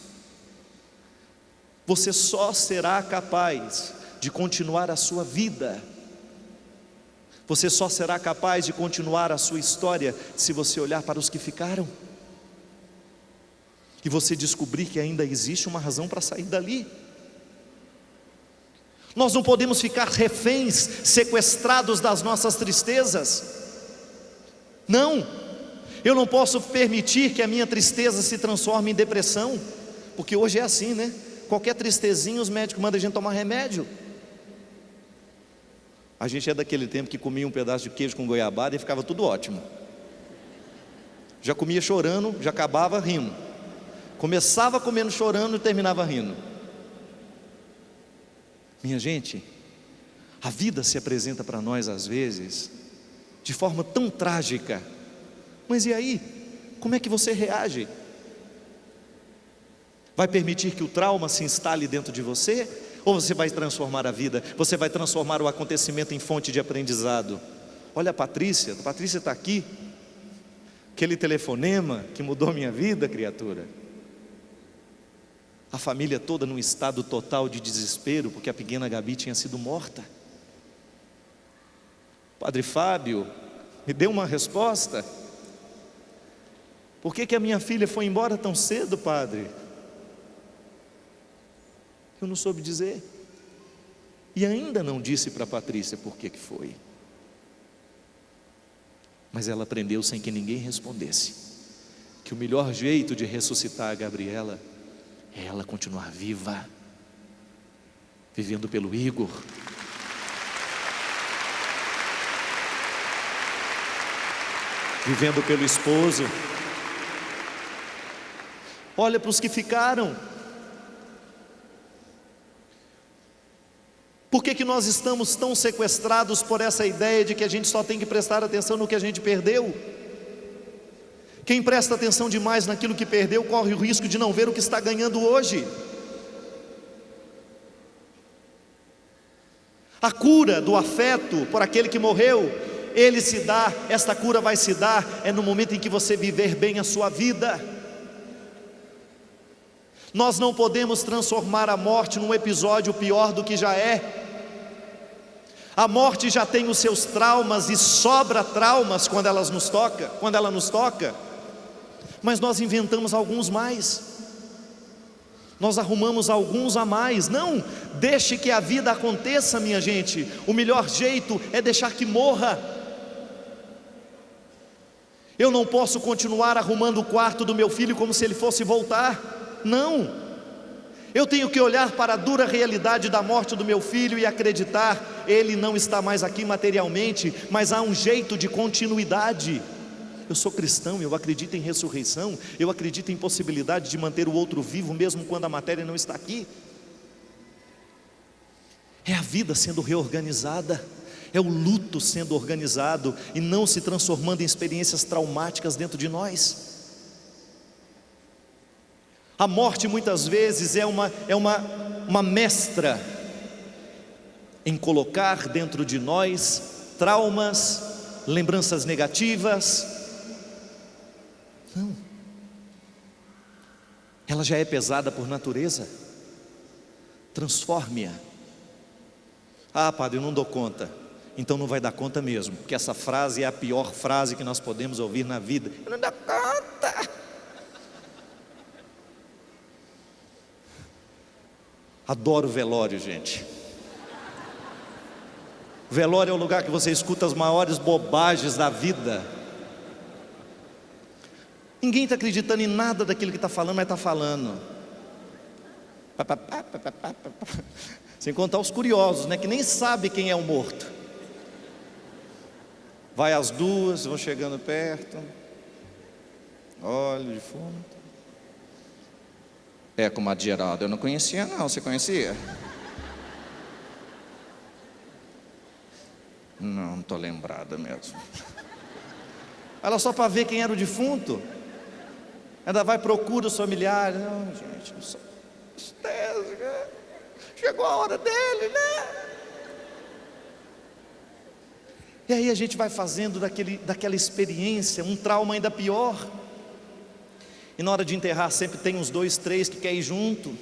Você só será capaz de continuar a sua vida. Você só será capaz de continuar a sua história se você olhar para os que ficaram e você descobrir que ainda existe uma razão para sair dali. Nós não podemos ficar reféns, sequestrados das nossas tristezas. Não, eu não posso permitir que a minha tristeza se transforme em depressão, porque hoje é assim, né? Qualquer tristezinha os médicos mandam a gente tomar remédio. A gente é daquele tempo que comia um pedaço de queijo com goiabada e ficava tudo ótimo. Já comia chorando, já acabava rindo. Começava comendo chorando e terminava rindo. Minha gente, a vida se apresenta para nós às vezes de forma tão trágica. Mas e aí? Como é que você reage? Vai permitir que o trauma se instale dentro de você? Ou você vai transformar a vida? Você vai transformar o acontecimento em fonte de aprendizado? Olha a Patrícia está aqui. Aquele telefonema que mudou minha vida, criatura. A família toda num estado total de desespero, porque a pequena Gabi tinha sido morta. Padre Fábio me deu uma resposta. Por que a minha filha foi embora tão cedo, padre? Eu não soube dizer. E ainda não disse para a Patrícia por que foi. Mas ela aprendeu sem que ninguém respondesse, que o melhor jeito de ressuscitar a Gabriela é ela continuar viva, vivendo pelo Igor. Vivendo pelo esposo. Olha para os que ficaram. Por que nós estamos tão sequestrados por essa ideia de que a gente só tem que prestar atenção no que a gente perdeu? Quem presta atenção demais naquilo que perdeu corre o risco de não ver o que está ganhando hoje. A cura do afeto por aquele que morreu, ele se dá, esta cura vai se dar no momento em que você viver bem a sua vida. Nós não podemos transformar a morte num episódio pior do que já é. A morte já tem os seus traumas e sobra traumas quando ela nos toca. Mas nós inventamos alguns mais. Nós arrumamos alguns a mais. Não, deixe que a vida aconteça, minha gente. O melhor jeito é deixar que morra. Eu não posso continuar arrumando o quarto do meu filho como se ele fosse voltar. Não. Eu tenho que olhar para a dura realidade da morte do meu filho e acreditar, ele não está mais aqui materialmente, mas há um jeito de continuidade. Eu sou cristão, eu acredito em ressurreição, eu acredito em possibilidade de manter o outro vivo mesmo quando a matéria não está aqui. É a vida sendo reorganizada, é o luto sendo organizado e não se transformando em experiências traumáticas dentro de nós. A morte muitas vezes é uma mestra em colocar dentro de nós traumas, lembranças negativas. Não, ela já é pesada por natureza. Transforme-a. Ah, padre, eu não dou conta. Então não vai dar conta mesmo, porque essa frase é a pior frase que nós podemos ouvir na vida. Eu não dou conta. Adoro velório, gente. Velório é o lugar que você escuta as maiores bobagens da vida. Ninguém está acreditando em nada daquilo que está falando, mas está falando. Sem contar os curiosos, né, que nem sabe quem é o morto. Vai às duas, vão chegando perto. Olha o defunto. É, comadre Geraldo, eu não conhecia não, você conhecia? Não estou lembrada mesmo. Ela só para ver quem era o defunto. Ainda vai procura os familiares. Não, gente, não sou. Chegou a hora dele, né? E aí a gente vai fazendo daquela experiência um trauma ainda pior. E na hora de enterrar sempre tem uns 2, 3 que querem ir junto.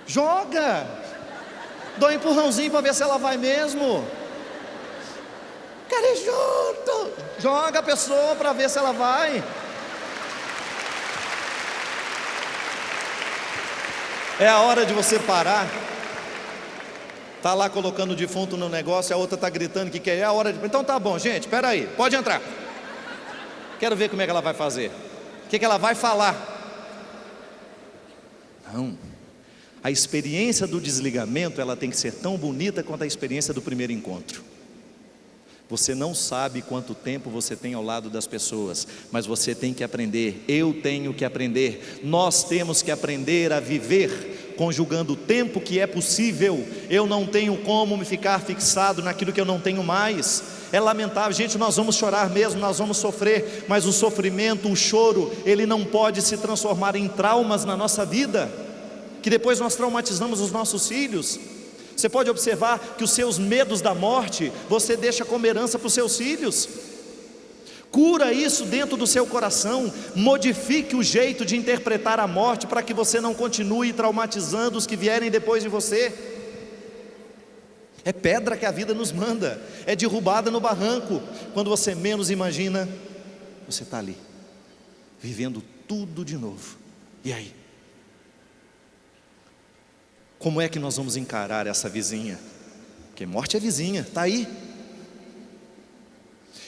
Joga! Dá um empurrãozinho para ver se ela vai mesmo. Quero ir junto! Joga a pessoa para ver se ela vai. É a hora de você parar. Está lá colocando o defunto no negócio, a outra está gritando que quer. É a hora de... Então tá bom, gente, espera aí, pode entrar. Quero ver como é que ela vai fazer. O que ela vai falar. Não. A experiência do desligamento, ela tem que ser tão bonita quanto a experiência do primeiro encontro. Você não sabe quanto tempo você tem ao lado das pessoas, mas você tem que aprender, eu tenho que aprender, nós temos que aprender a viver, conjugando o tempo que é possível. Eu não tenho como me ficar fixado naquilo que eu não tenho mais. É lamentável, gente, nós vamos chorar mesmo, nós vamos sofrer, mas o sofrimento, o choro, ele não pode se transformar em traumas na nossa vida, que depois nós traumatizamos os nossos filhos. Você pode observar que os seus medos da morte, você deixa como herança para os seus filhos. Cura isso dentro do seu coração, modifique o jeito de interpretar a morte, para que você não continue traumatizando os que vierem depois de você. É pedra que a vida nos manda, é derrubada no barranco. Quando você menos imagina, você está ali, vivendo tudo de novo. E aí? Como é que nós vamos encarar essa vizinha? Porque morte é vizinha, está aí.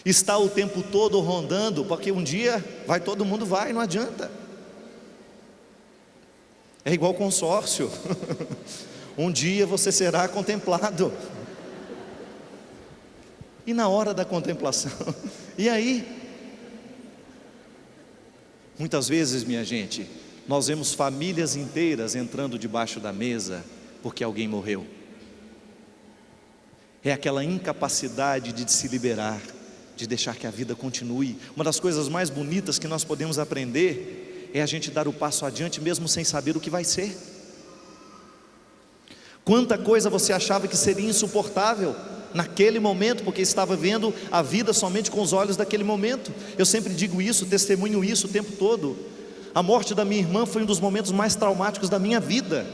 Está o tempo todo rondando, porque um dia vai, todo mundo vai, não adianta. É igual consórcio. Um dia você será contemplado. E na hora da contemplação? E aí? Muitas vezes, minha gente, nós vemos famílias inteiras entrando debaixo da mesa porque alguém morreu. É aquela incapacidade de se liberar, de deixar que a vida continue. Uma das coisas mais bonitas que nós podemos aprender é a gente dar o passo adiante mesmo sem saber o que vai ser. Quanta coisa você achava que seria insuportável naquele momento, porque estava vendo a vida somente com os olhos daquele momento. Eu sempre digo isso, testemunho isso o tempo todo. A morte da minha irmã foi um dos momentos mais traumáticos da minha vida.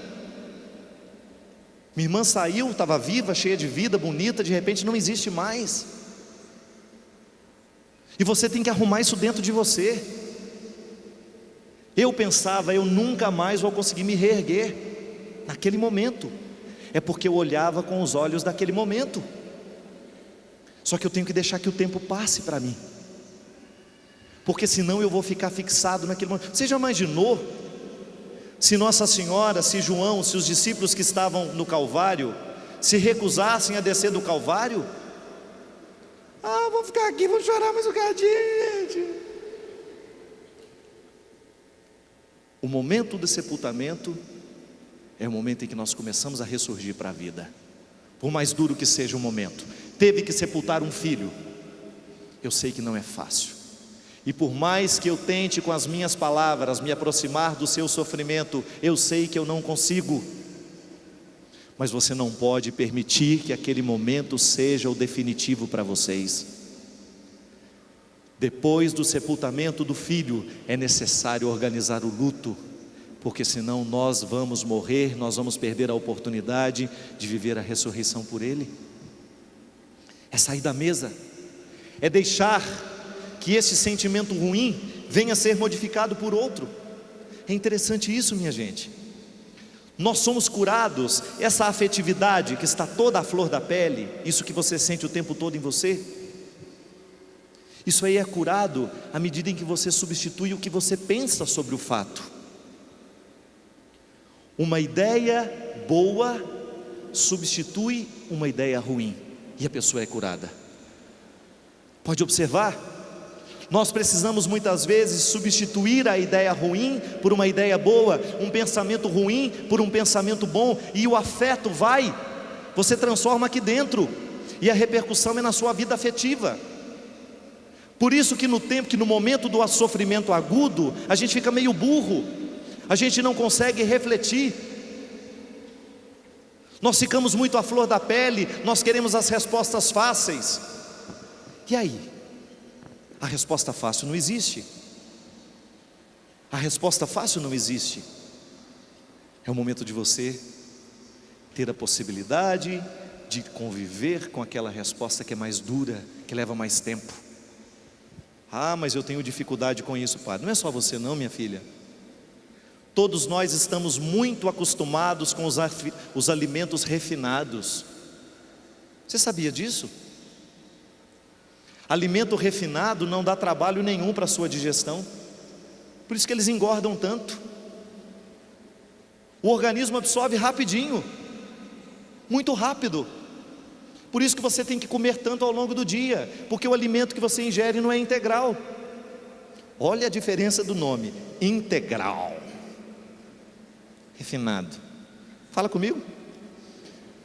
Minha irmã saiu, estava viva, cheia de vida, bonita, de repente não existe mais. E você tem que arrumar isso dentro de você. Eu pensava, eu nunca mais vou conseguir me reerguer naquele momento. É porque eu olhava com os olhos daquele momento. Só que eu tenho que deixar que o tempo passe para mim, porque senão eu vou ficar fixado naquele momento. Você já imaginou se Nossa Senhora, se João, se os discípulos que estavam no Calvário se recusassem a descer do Calvário? Vou ficar aqui, vou chorar mais um bocadinho, gente. O momento do sepultamento é o momento em que nós começamos a ressurgir para a vida. Por mais duro que seja o momento, teve que sepultar um filho, eu sei que não é fácil, e por mais que eu tente com as minhas palavras me aproximar do seu sofrimento, eu sei que eu não consigo, mas você não pode permitir que aquele momento seja o definitivo para vocês. Depois do sepultamento do filho, é necessário organizar o luto, porque senão nós vamos morrer, nós vamos perder a oportunidade de viver a ressurreição por ele. É sair da mesa, é deixar que esse sentimento ruim venha a ser modificado por outro. É interessante isso, minha gente. Nós somos curados, essa afetividade que está toda à flor da pele, isso que você sente o tempo todo em você, isso aí é curado à medida em que você substitui o que você pensa sobre o fato. Uma ideia boa substitui uma ideia ruim, e a pessoa é curada. Pode observar, nós precisamos muitas vezes substituir a ideia ruim por uma ideia boa, um pensamento ruim por um pensamento bom, e o afeto você transforma aqui dentro, e a repercussão é na sua vida afetiva. Por isso que no momento do sofrimento agudo, a gente fica meio burro, a gente não consegue refletir, nós ficamos muito à flor da pele, nós queremos as respostas fáceis, e aí? A resposta fácil não existe, a resposta fácil não existe, é o momento de você ter a possibilidade de conviver com aquela resposta que é mais dura, que leva mais tempo. Ah, mas eu tenho dificuldade com isso, padre. Não é só você não, minha filha. Todos nós estamos muito acostumados com os alimentos refinados. Você sabia disso? Alimento refinado não dá trabalho nenhum para a sua digestão, por isso que eles engordam tanto. O organismo absorve rapidinho, muito rápido. Por isso que você tem que comer tanto ao longo do dia, porque o alimento que você ingere não é integral. Olha a diferença do nome, integral. Refinado. Fala comigo.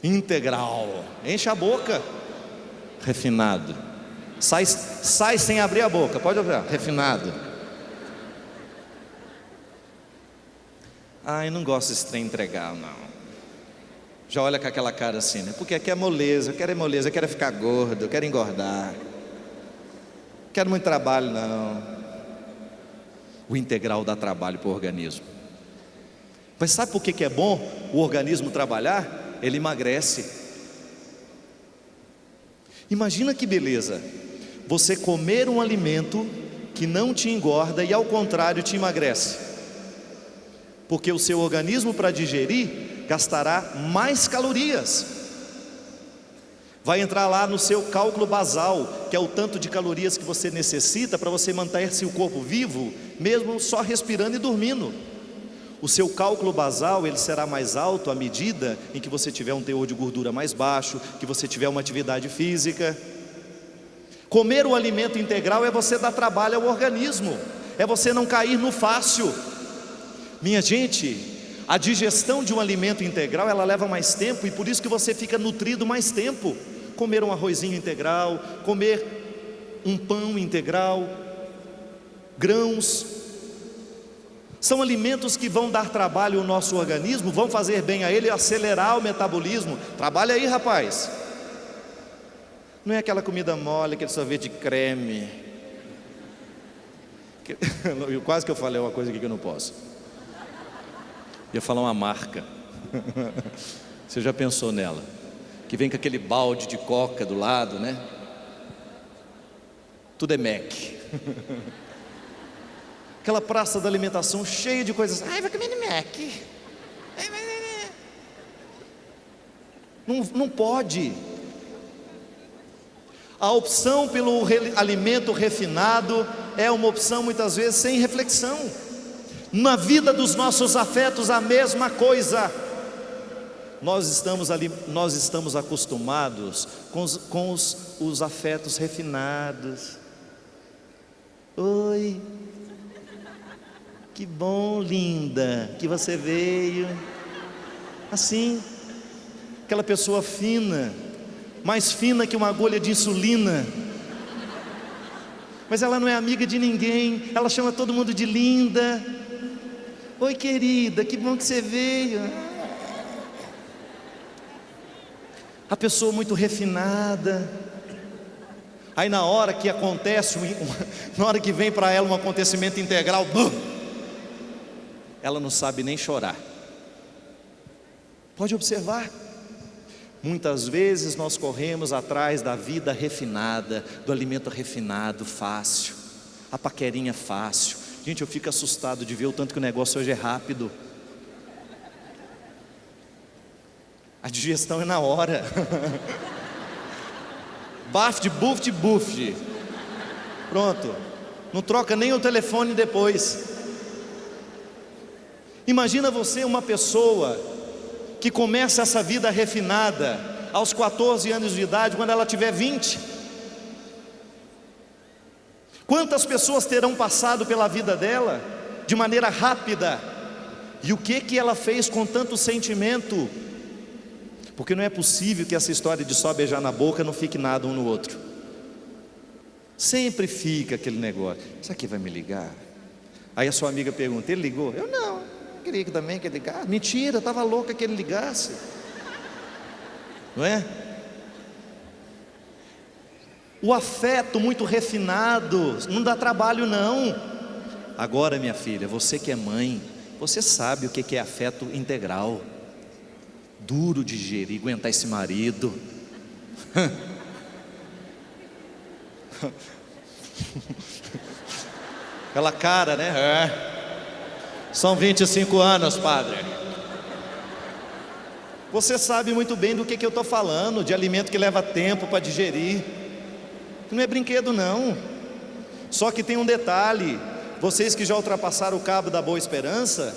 Integral. Enche a boca. Refinado. Sai sem abrir a boca. Pode abrir. Refinado. Eu não gosto desse trem integral, não. Já olha com aquela cara assim, né? Porque aqui é moleza, eu quero ficar gordo, eu quero engordar. Não quero muito trabalho, não. O integral dá trabalho para o organismo. Mas sabe por que é bom o organismo trabalhar? Ele emagrece. Imagina que beleza, você comer um alimento que não te engorda e ao contrário te emagrece. Porque o seu organismo, para digerir, gastará mais calorias. Vai entrar lá no seu cálculo basal, que é o tanto de calorias que você necessita para você manter-se o corpo vivo, mesmo só respirando e dormindo. O seu cálculo basal, ele será mais alto à medida em que você tiver um teor de gordura mais baixo, que você tiver uma atividade física. Comer o alimento integral é você dar trabalho ao organismo, é você não cair no fácil. Minha gente, a digestão de um alimento integral, ela leva mais tempo, e por isso que você fica nutrido mais tempo. Comer um arrozinho integral, comer um pão integral, grãos, são alimentos que vão dar trabalho ao nosso organismo, vão fazer bem a ele, acelerar o metabolismo. Trabalha aí, rapaz. Não é aquela comida mole, aquele sorvete de creme. Quase que eu falei uma coisa aqui que eu não posso. Ia falar uma marca. Você já pensou nela? Que vem com aquele balde de coca do lado, né? Tudo é Mac. Aquela praça da alimentação cheia de coisas. Vai comer no Mac. Não pode. A opção pelo alimento refinado é uma opção muitas vezes sem reflexão. Na vida dos nossos afetos a mesma coisa. Nós estamos acostumados com os afetos refinados. Oi, que bom, linda, que você veio. Assim, aquela pessoa fina, mais fina que uma agulha de insulina, mas ela não é amiga de ninguém, ela chama todo mundo de linda. Oi querida, que bom que você veio. A pessoa muito refinada. Aí na hora que acontece, na hora que vem para ela um acontecimento integral, ela não sabe nem chorar. Pode observar. Muitas vezes nós corremos atrás da vida refinada, do alimento refinado, fácil, a paquerinha fácil. Gente, eu fico assustado de ver o tanto que o negócio hoje é rápido. A digestão é na hora. Baft, buft, buft. Pronto. Não troca nem o telefone depois. Imagina você uma pessoa que começa essa vida refinada aos 14 anos de idade, quando ela tiver 20. Quantas pessoas terão passado pela vida dela de maneira rápida? E o que ela fez com tanto sentimento? Porque não é possível que essa história de só beijar na boca não fique nada um no outro. Sempre fica aquele negócio: isso aqui vai me ligar? Aí a sua amiga pergunta: ele ligou? Eu não, queria que também ele ligasse. Mentira, estava louca que ele ligasse. Não é? O afeto muito refinado não dá trabalho não. Agora minha filha, você que é mãe, você sabe o que é afeto integral. Duro de digerir, aguentar esse marido. Aquela cara, né? São 25 anos, padre. Você sabe muito bem do que eu estou falando, de alimento que leva tempo para digerir. Não é brinquedo não. Só que tem um detalhe: vocês que já ultrapassaram o cabo da boa esperança,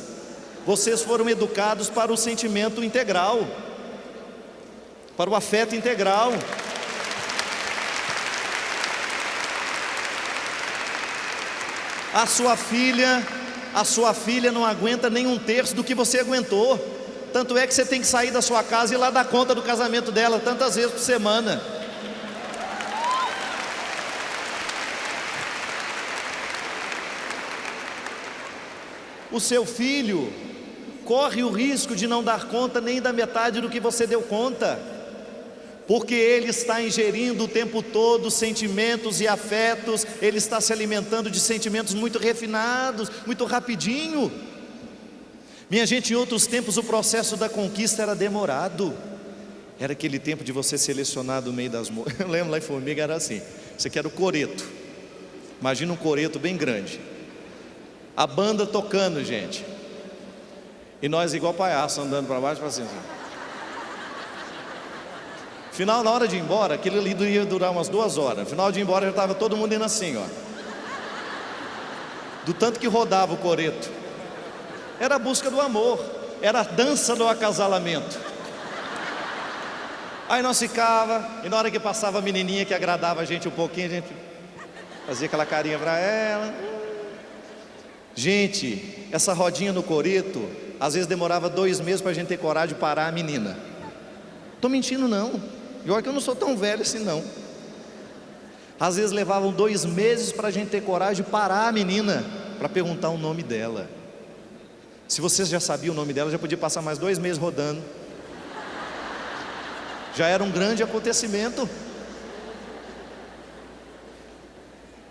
vocês foram educados para o sentimento integral, para o afeto integral. A sua filha não aguenta nem um terço do que você aguentou. Tanto é que você tem que sair da sua casa e ir lá dar conta do casamento dela tantas vezes por semana. O seu filho corre o risco de não dar conta nem da metade do que você deu conta, porque ele está ingerindo o tempo todo sentimentos e afetos, ele está se alimentando de sentimentos muito refinados, muito rapidinho. Minha gente, em outros tempos o processo da conquista era demorado. Era aquele tempo de você selecionar do meio das moças. Eu lembro lá em Formiga era assim: você quer o coreto. Imagina um coreto bem grande, a banda tocando, gente, e nós igual palhaço andando para baixo e para cima. Final, na hora de ir embora, aquilo ali ia durar umas 2 horas. No final de ir embora já estava todo mundo indo assim, ó, do tanto que rodava o coreto. Era a busca do amor, era a dança do acasalamento. Aí nós ficava, e na hora que passava a menininha que agradava a gente um pouquinho, a gente fazia aquela carinha para ela. Gente, essa rodinha no coreto às vezes demorava 2 meses para a gente ter coragem de parar a menina. Estou mentindo não, e olha que eu não sou tão velho assim não. Às vezes levavam 2 meses para a gente ter coragem de parar a menina para perguntar o nome dela. Se vocês já sabiam o nome dela, já podia passar mais 2 meses rodando. Já era um grande acontecimento.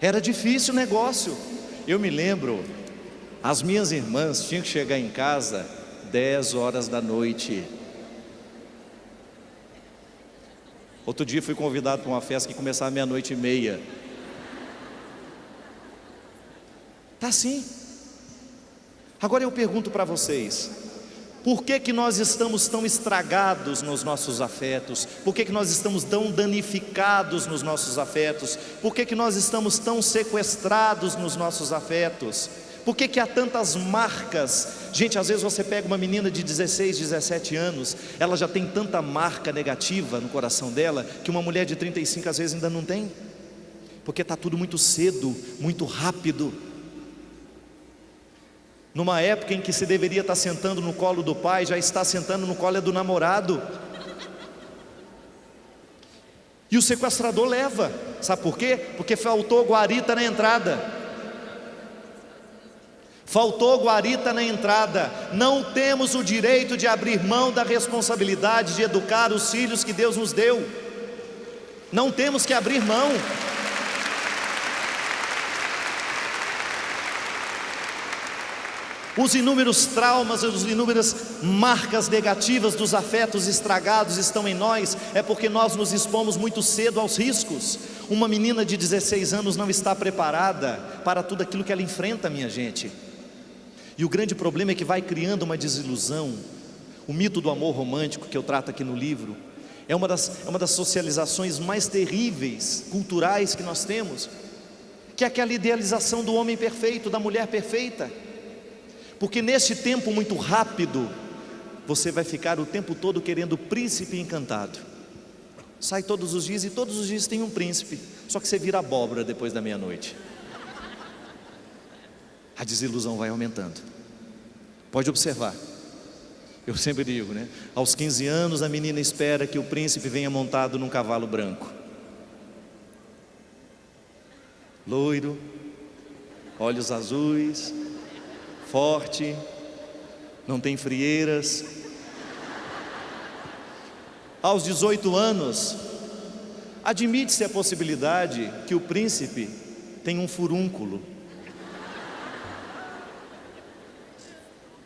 Era difícil o negócio. Eu me lembro, as minhas irmãs tinham que chegar em casa 10 horas da noite. Outro dia fui convidado para uma festa que começava 00:30. Tá assim. Agora eu pergunto para vocês: por que nós estamos tão estragados nos nossos afetos? Por que nós estamos tão danificados nos nossos afetos? Por que nós estamos tão sequestrados nos nossos afetos? Por que há tantas marcas? Gente, às vezes você pega uma menina de 16, 17 anos, ela já tem tanta marca negativa no coração dela, que uma mulher de 35 às vezes ainda não tem, porque está tudo muito cedo, muito rápido. Numa época em que se deveria estar sentando no colo do pai, já está sentando no colo do namorado. E o sequestrador leva, sabe por quê? Porque faltou guarita na entrada. Faltou guarita na entrada. Não temos o direito de abrir mão da responsabilidade de educar os filhos que Deus nos deu. Não temos que abrir mão. Os inúmeros traumas, as inúmeras marcas negativas dos afetos estragados estão em nós, é porque nós nos expomos muito cedo aos riscos. Uma menina de 16 anos não está preparada para tudo aquilo que ela enfrenta, minha gente. E o grande problema é que vai criando uma desilusão. O mito do amor romântico que eu trato aqui no livro é uma das socializações mais terríveis, culturais que nós temos, que é aquela idealização do homem perfeito, da mulher perfeita. Porque neste tempo muito rápido, você vai ficar o tempo todo querendo o príncipe encantado. Sai todos os dias e todos os dias tem um príncipe, só que você vira abóbora depois da meia-noite. A desilusão vai aumentando. Pode observar. Eu sempre digo, né? Aos 15 anos a menina espera que o príncipe venha montado num cavalo branco, loiro, olhos azuis, forte, não tem frieiras. Aos 18 anos, admite-se a possibilidade que o príncipe tem um furúnculo.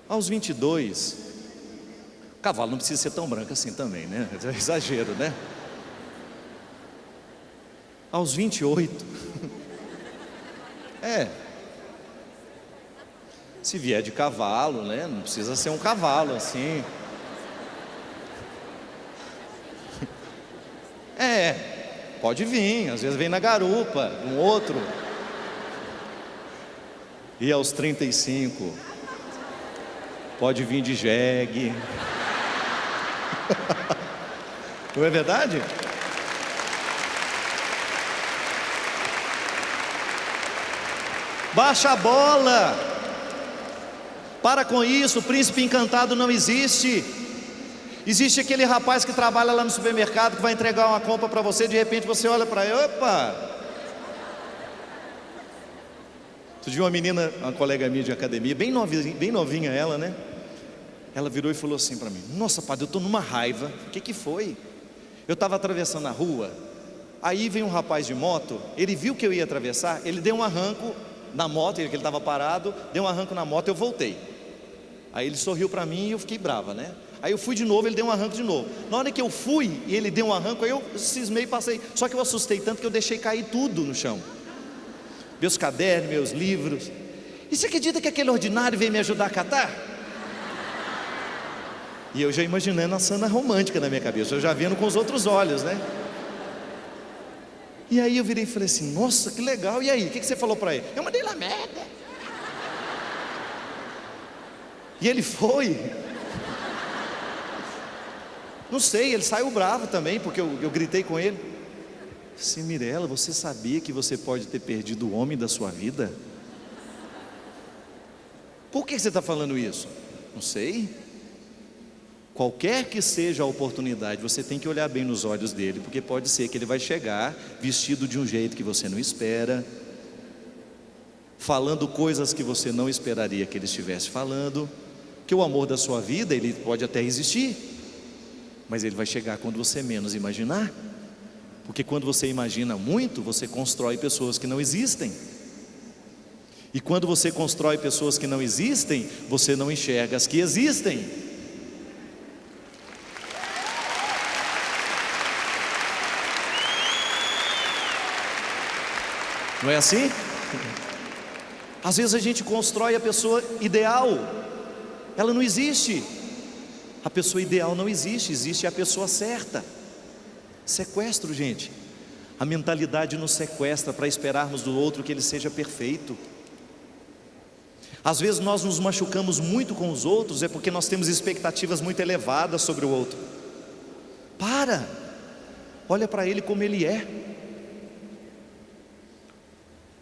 Aos 22, o cavalo não precisa ser tão branco assim também, né? É exagero, né? Aos 28, se vier de cavalo, né? Não precisa ser um cavalo assim. Pode vir, às vezes vem na garupa, um outro. E aos 35, pode vir de jegue. Não é verdade? Baixa a bola. Para com isso, o príncipe encantado não existe. Existe aquele rapaz que trabalha lá no supermercado, que vai entregar uma compra para você, de repente você olha para ele, opa! Tu viu uma menina, uma colega minha de academia, bem novinha ela, né? Ela virou e falou assim para mim: nossa, padre, eu estou numa raiva. O que foi? Eu estava atravessando a rua, aí veio um rapaz de moto, ele viu que eu ia atravessar, ele deu um arranco na moto, que ele estava parado, deu um arranco na moto, eu voltei. Aí ele sorriu para mim e eu fiquei brava, né? Aí eu fui de novo, ele deu um arranco de novo. Na hora que eu fui e ele deu um arranco, aí eu cismei e passei. Só que eu assustei tanto que eu deixei cair tudo no chão. Meus cadernos, meus livros. E você acredita que aquele ordinário veio me ajudar a catar? E eu já imaginando a cena romântica na minha cabeça, eu já vendo com os outros olhos, né? E aí eu virei e falei assim: nossa, que legal. E aí, o que você falou para ele? Eu mandei lá merda. E ele foi. Não sei, ele saiu bravo também, porque eu gritei com ele. Sim, Mirela, você sabia que você pode ter perdido o homem da sua vida? Por que você está falando isso? Não sei. Qualquer que seja a oportunidade, você tem que olhar bem nos olhos dele, porque pode ser que ele vai chegar vestido de um jeito que você não espera, falando coisas que você não esperaria que ele estivesse falando. Que o amor da sua vida, ele pode até existir, mas ele vai chegar quando você menos imaginar. Porque quando você imagina muito, você constrói pessoas que não existem. E quando você constrói pessoas que não existem, você não enxerga as que existem. Não é assim? Às vezes a gente constrói a pessoa ideal, ela não existe. A pessoa ideal não existe, existe a pessoa certa. Sequestro, gente. A mentalidade nos sequestra para esperarmos do outro que ele seja perfeito. Às vezes nós nos machucamos muito com os outros, é porque nós temos expectativas muito elevadas sobre o outro. Olha para ele como ele é.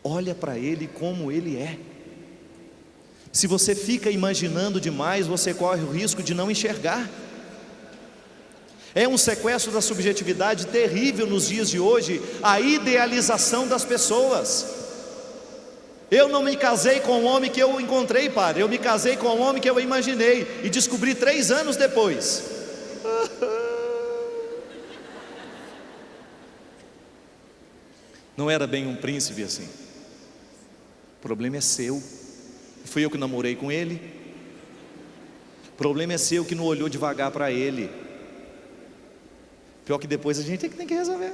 Olha para ele como ele é. Se você fica imaginando demais, você corre o risco de não enxergar. É um sequestro da subjetividade terrível nos dias de hoje, a idealização das pessoas. Eu não me casei com o homem que eu encontrei, padre, eu me casei com o homem que eu imaginei, e descobri 3 anos depois. Não era bem um príncipe assim. O problema é seu. Fui eu que namorei com ele. O problema é seu que não olhou devagar para ele. Pior que depois a gente tem que resolver.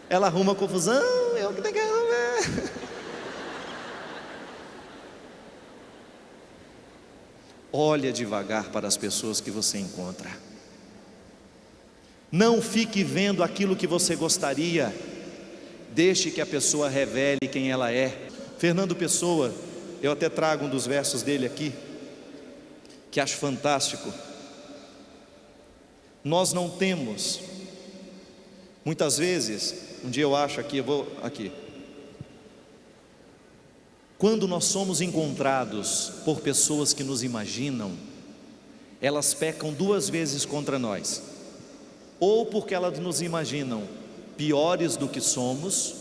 Ela arruma confusão, eu que tenho que resolver. Olha devagar para as pessoas que você encontra. Não fique vendo aquilo que você gostaria. Deixe que a pessoa revele quem ela é. Fernando Pessoa, eu até trago um dos versos dele aqui, que acho fantástico. Nós não temos, muitas vezes, um dia eu acho aqui, quando nós somos encontrados por pessoas que nos imaginam, elas pecam 2 vezes contra nós. Ou porque elas nos imaginam piores do que somos,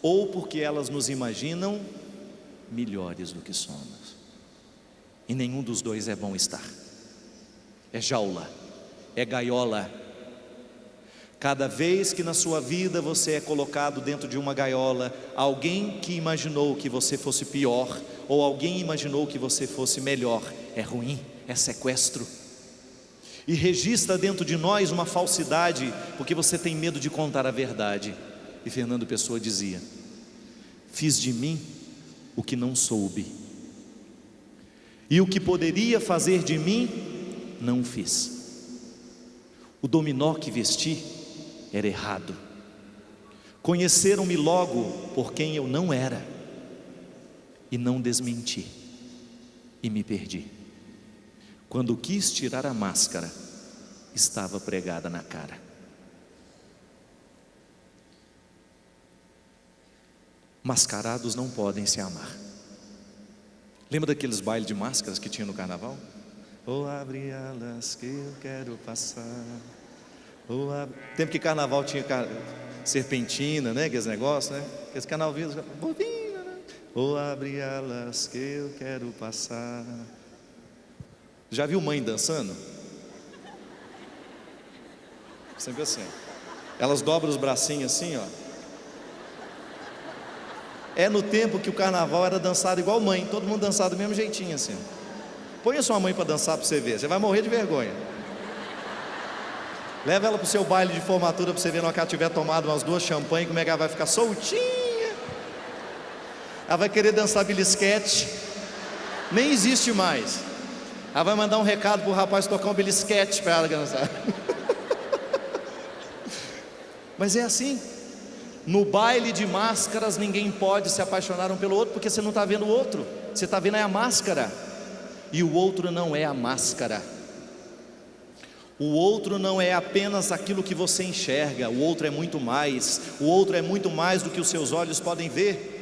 ou porque elas nos imaginam melhores do que somos. E nenhum dos dois é bom estar. É jaula, é gaiola. Cada vez que na sua vida você é colocado dentro de uma gaiola, alguém que imaginou que você fosse pior, ou alguém imaginou que você fosse melhor, é ruim, é sequestro. E registra dentro de nós uma falsidade, porque você tem medo de contar a verdade. E Fernando Pessoa dizia: fiz de mim o que não soube, e o que poderia fazer de mim, não fiz. O dominó que vesti era errado. Conheceram-me logo por quem eu não era, e não desmenti, e me perdi. Quando quis tirar a máscara, estava pregada na cara. Mascarados não podem se amar. Lembra daqueles bailes de máscaras que tinha no carnaval? Oh, abre alas que eu quero passar. Oh, tempo que carnaval tinha serpentina, né? Aqueles negócios, né? Aqueles canalzinhos, bobinho, né? Oh, abre alas que eu quero passar. Já viu mãe dançando? Sempre assim. Elas dobram os bracinhos assim, ó. É no tempo que o carnaval era dançado igual mãe. Todo mundo dançava do mesmo jeitinho assim. Põe a sua mãe para dançar para você ver. Você vai morrer de vergonha. Leva ela para o seu baile de formatura para você ver, na hora que ela tiver tomado umas 2 champanhe, como é que ela vai ficar soltinha. Ela vai querer dançar belisquete. Nem existe mais. Ela vai mandar um recado para o rapaz tocar um belisquete para ela dançar. Mas é assim. No baile de máscaras ninguém pode se apaixonar um pelo outro, porque você não está vendo o outro, você está vendo a máscara. E o outro não é a máscara. O outro não é apenas aquilo que você enxerga. O outro é muito mais. O outro é muito mais do que os seus olhos podem ver.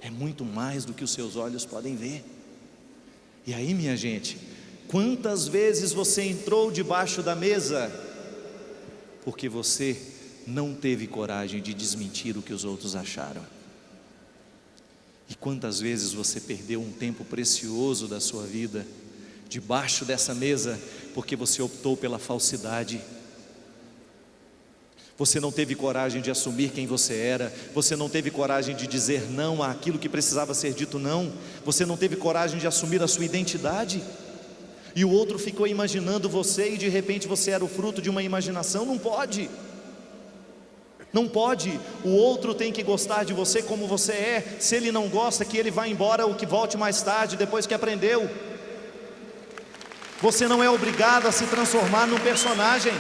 É muito mais do que os seus olhos podem ver. E aí, minha gente, quantas vezes você entrou debaixo da mesa porque você não teve coragem de desmentir o que os outros acharam? E quantas vezes você perdeu um tempo precioso da sua vida debaixo dessa mesa porque você optou pela falsidade? Você não teve coragem de assumir quem você era. Você não teve coragem de dizer não àquilo que precisava ser dito não. Você não teve coragem de assumir a sua identidade. E o outro ficou imaginando você, e de repente você era o fruto de uma imaginação. Não pode. Não pode. O outro tem que gostar de você como você é. Se ele não gosta, que ele vá embora ou que volte mais tarde, depois que aprendeu. Você não é obrigado a se transformar num personagem.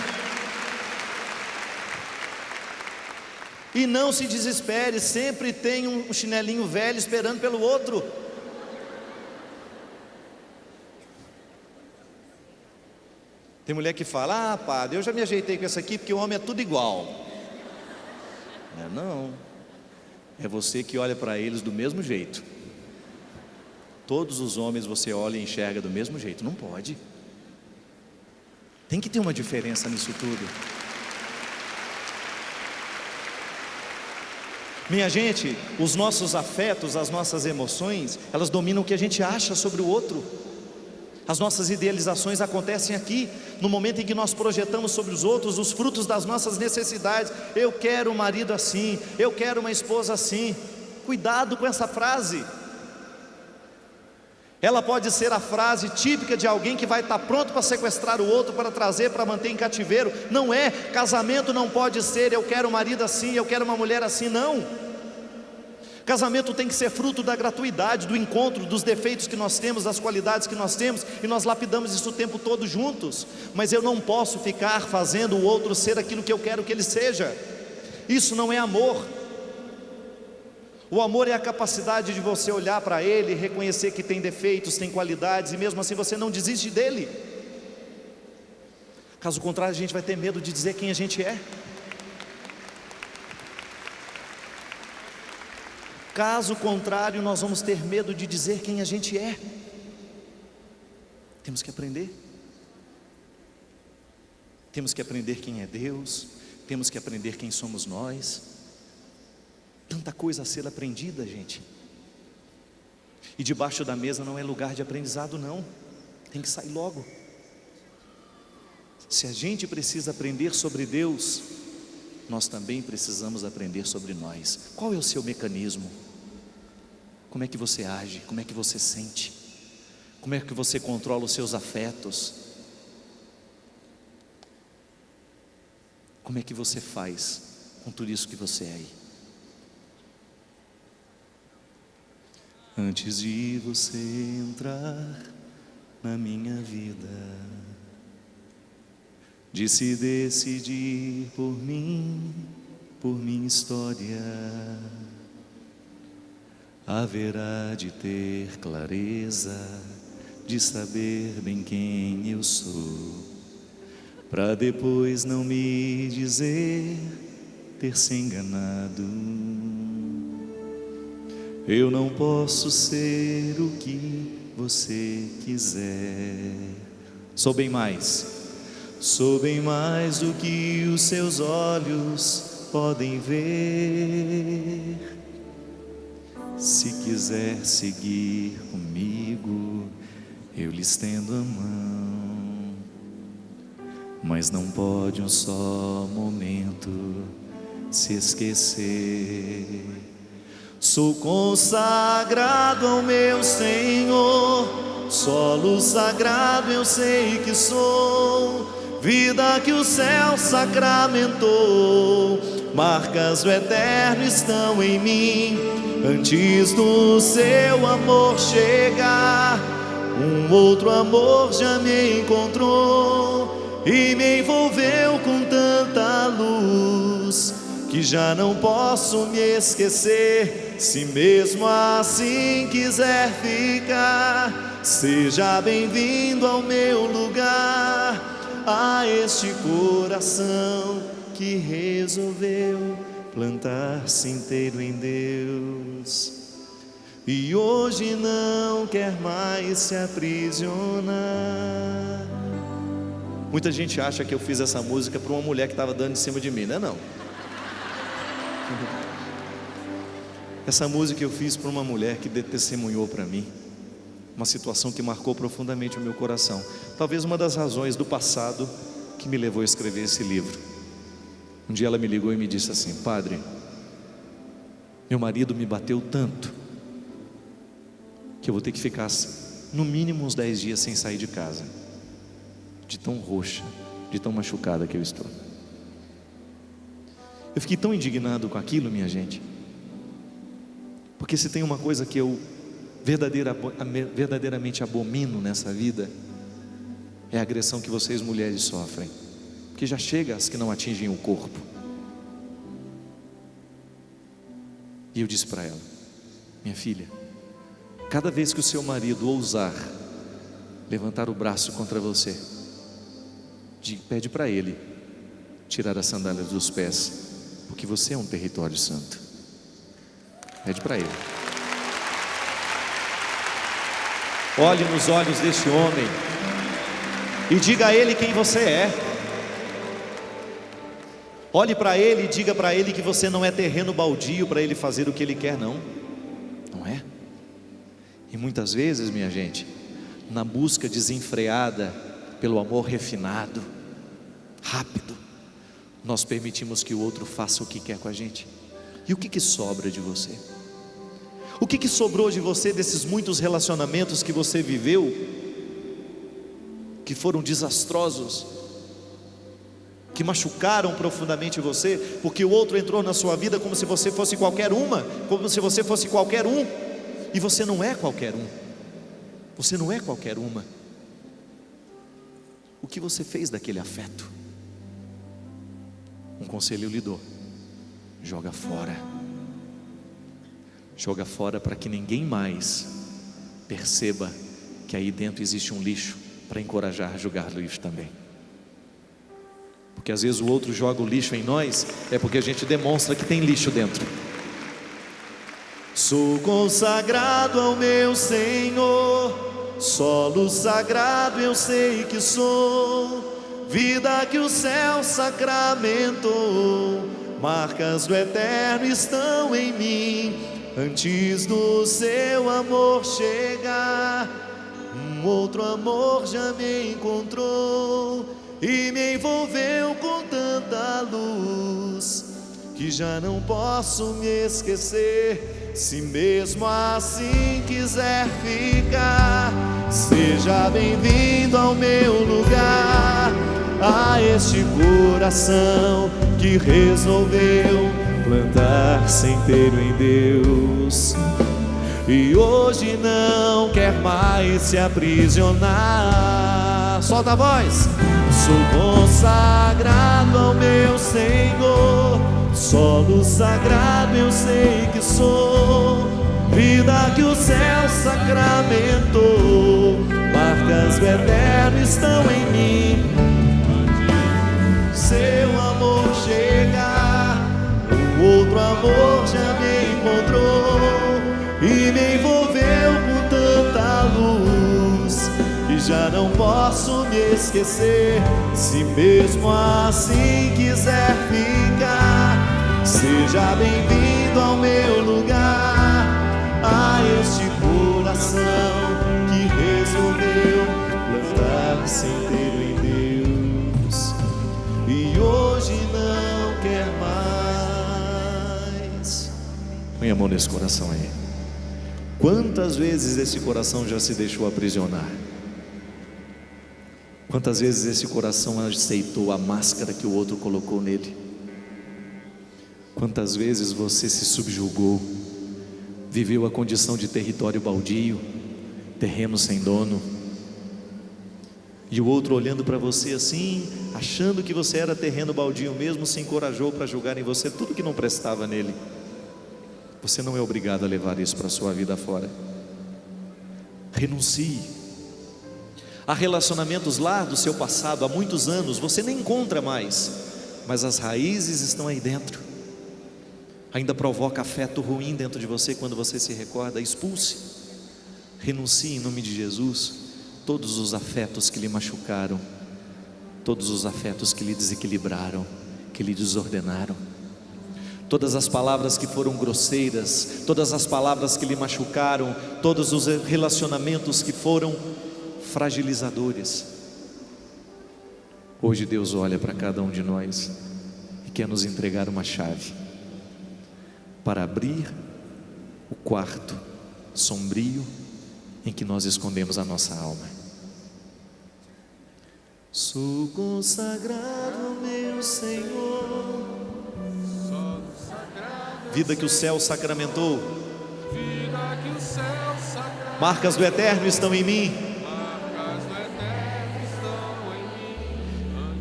E não se desespere, sempre tem um chinelinho velho esperando pelo outro. Tem mulher que fala: ah, padre, eu já me ajeitei com essa aqui porque o homem é tudo igual. Não. é você que olha para eles do mesmo jeito. Todos os homens você olha e enxerga do mesmo jeito. Não pode. Tem que ter uma diferença nisso tudo. Minha gente, os nossos afetos, as nossas emoções, elas dominam o que a gente acha sobre o outro. As nossas idealizações acontecem aqui, no momento em que nós projetamos sobre os outros os frutos das nossas necessidades. Eu quero um marido assim, eu quero uma esposa assim. Cuidado com essa frase. Ela pode ser a frase típica de alguém que vai estar pronto para sequestrar o outro, para trazer, para manter em cativeiro. Não é. Casamento não pode ser eu quero um marido assim, eu quero uma mulher assim, não. Casamento tem que ser fruto da gratuidade, do encontro, dos defeitos que nós temos, das qualidades que nós temos, e nós lapidamos isso o tempo todo juntos. Mas eu não posso ficar fazendo o outro ser aquilo que eu quero que ele seja. Isso não é amor. O amor é a capacidade de você olhar para ele, reconhecer que tem defeitos, tem qualidades, e mesmo assim você não desiste dele. Caso contrário, a gente vai ter medo de dizer quem a gente é. Caso contrário, nós vamos ter medo de dizer quem a gente é. Temos que aprender. Temos que aprender quem é Deus. Temos que aprender quem somos nós. Tanta coisa a ser aprendida, gente. E debaixo da mesa não é lugar de aprendizado, não. Tem que sair logo. Se a gente precisa aprender sobre Deus, nós também precisamos aprender sobre nós. Qual é o seu mecanismo? Como é que você age? Como é que você sente? Como é que você controla os seus afetos? Como é que você faz com tudo isso que você é aí? Antes de você entrar na minha vida, de se decidir por mim, por minha história, haverá de ter clareza, de saber bem quem eu sou, para depois não me dizer ter se enganado. Eu não posso ser o que você quiser. Sou bem mais do que os seus olhos podem ver. Se quiser seguir comigo, eu lhe estendo a mão, mas não pode um só momento se esquecer. Sou consagrado ao meu Senhor, solo sagrado eu sei que sou, vida que o céu sacramentou, marcas do eterno estão em mim. Antes do seu amor chegar, um outro amor já me encontrou e me envolveu com tanta luz que já não posso me esquecer. Se mesmo assim quiser ficar, seja bem-vindo ao meu lugar, a este coração que resolveu plantar-se inteiro em Deus e hoje não quer mais se aprisionar. Muita gente acha que eu fiz essa música para uma mulher que estava dando em cima de mim, não é não? Essa música eu fiz para uma mulher que testemunhou para mim uma situação que marcou profundamente o meu coração. Talvez uma das razões do passado que me levou a escrever esse livro. Um dia ela me ligou e me disse assim: padre, meu marido me bateu tanto que eu vou ter que ficar no mínimo uns 10 dias sem sair de casa, de tão roxa, de tão machucada que eu estou. Eu fiquei tão indignado com aquilo, minha gente, porque se tem uma coisa que eu verdadeiramente abomino nessa vida, é a agressão que vocês mulheres sofrem, que já chega às que não atingem o corpo. E eu disse para ela: minha filha, cada vez que o seu marido ousar levantar o braço contra você, pede para ele tirar as sandálias dos pés, porque você é um território santo. Pede para Ele. Olhe nos olhos deste homem e diga a Ele quem você é. Olhe para Ele e diga para Ele que você não é terreno baldio para Ele fazer o que Ele quer, não é? E muitas vezes, minha gente, na busca desenfreada pelo amor refinado, rápido, nós permitimos que o outro faça o que quer com a gente. E o que sobra de você? O que sobrou de você desses muitos relacionamentos que você viveu, que foram desastrosos, que machucaram profundamente você, porque o outro entrou na sua vida como se você fosse qualquer uma, como se você fosse qualquer um, e você não é qualquer um, você não é qualquer uma. O que você fez daquele afeto? Um conselho eu lhe dou: joga fora. Joga fora para que ninguém mais perceba que aí dentro existe um lixo para encorajar a jogar lixo também. Porque às vezes o outro joga o lixo em nós, é porque a gente demonstra que tem lixo dentro. Sou consagrado ao meu Senhor, solo sagrado eu sei que sou, vida que o céu sacramentou, marcas do eterno estão em mim. Antes do seu amor chegar, um outro amor já me encontrou e me envolveu com tanta luz que já não posso me esquecer. Se mesmo assim quiser ficar, seja bem-vindo ao meu lugar, a este coração que resolveu plantar-se inteiro em Deus e hoje não quer mais se aprisionar. Solta a voz. Sou consagrado ao meu Senhor, solo sagrado eu sei que sou, vida que o céu sacramentou, marcas do eterno estão em mim. Seu amor chega, um outro amor já me encontrou e me envolveu com tanta luz que já não posso me esquecer. Se mesmo assim quiser ficar, seja bem-vindo ao meu lugar, a este coração que resolveu plantar-se inteiro em Deus e hoje não quer mais. Põe a mão nesse coração aí. Quantas vezes esse coração já se deixou aprisionar? Quantas vezes esse coração aceitou a máscara que o outro colocou nele? Quantas vezes você se subjugou, viveu a condição de território baldio, terreno sem dono, e o outro olhando para você assim, achando que você era terreno baldio mesmo, se encorajou para julgar em você tudo que não prestava nele. Você não é obrigado a levar isso para a sua vida fora. Renuncie. Há relacionamentos lá do seu passado, há muitos anos, você nem encontra mais, mas as raízes estão aí dentro. Ainda provoca afeto ruim dentro de você quando você se recorda. Expulse. Renuncie em nome de Jesus todos os afetos que lhe machucaram, todos os afetos que lhe desequilibraram, que lhe desordenaram, todas as palavras que foram grosseiras, todas as palavras que lhe machucaram, todos os relacionamentos que foram fragilizadores. Hoje Deus olha para cada um de nós e quer nos entregar uma chave para abrir o quarto sombrio em que nós escondemos a nossa alma. Sou consagrado ao meu Senhor, vida que o céu sacramentou, marcas do eterno estão em mim.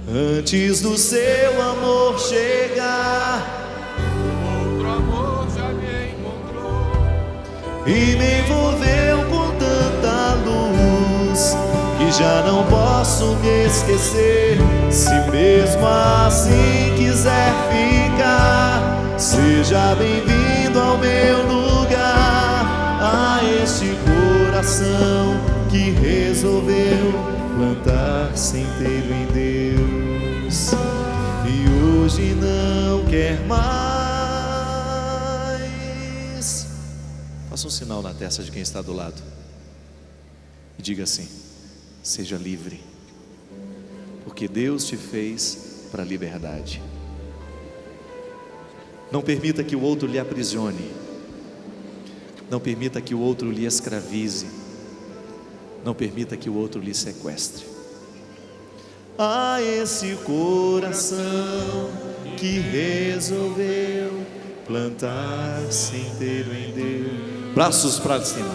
Antes do seu amor chegar, outro amor já me encontrou e me envolveu com tanta luz que já não posso me esquecer. Se mesmo assim quiser ficar, seja bem-vindo ao meu lugar, este coração que resolveu plantar-se inteiro em Deus e hoje não quer mais. Faça um sinal na testa de quem está do lado e diga assim: seja livre, porque Deus te fez para a liberdade. Não permita que o outro lhe aprisione, não permita que o outro lhe escravize, não permita que o outro lhe sequestre. A esse coração que resolveu plantar-se inteiro em Deus. Braços para cima.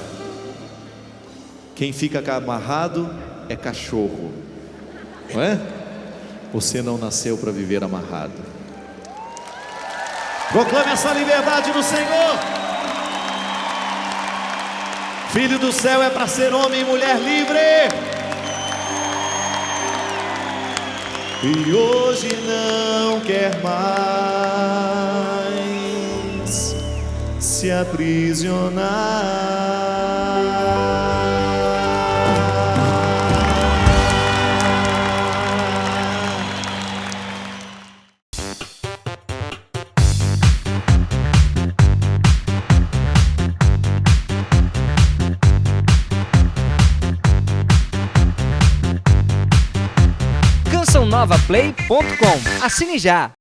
Quem fica amarrado é cachorro, não é? Você não nasceu para viver amarrado. Proclame essa liberdade do Senhor. Filho do céu é para ser homem e mulher livre. E hoje não quer mais se aprisionar. CançãoNovaPlay.com. Assine já!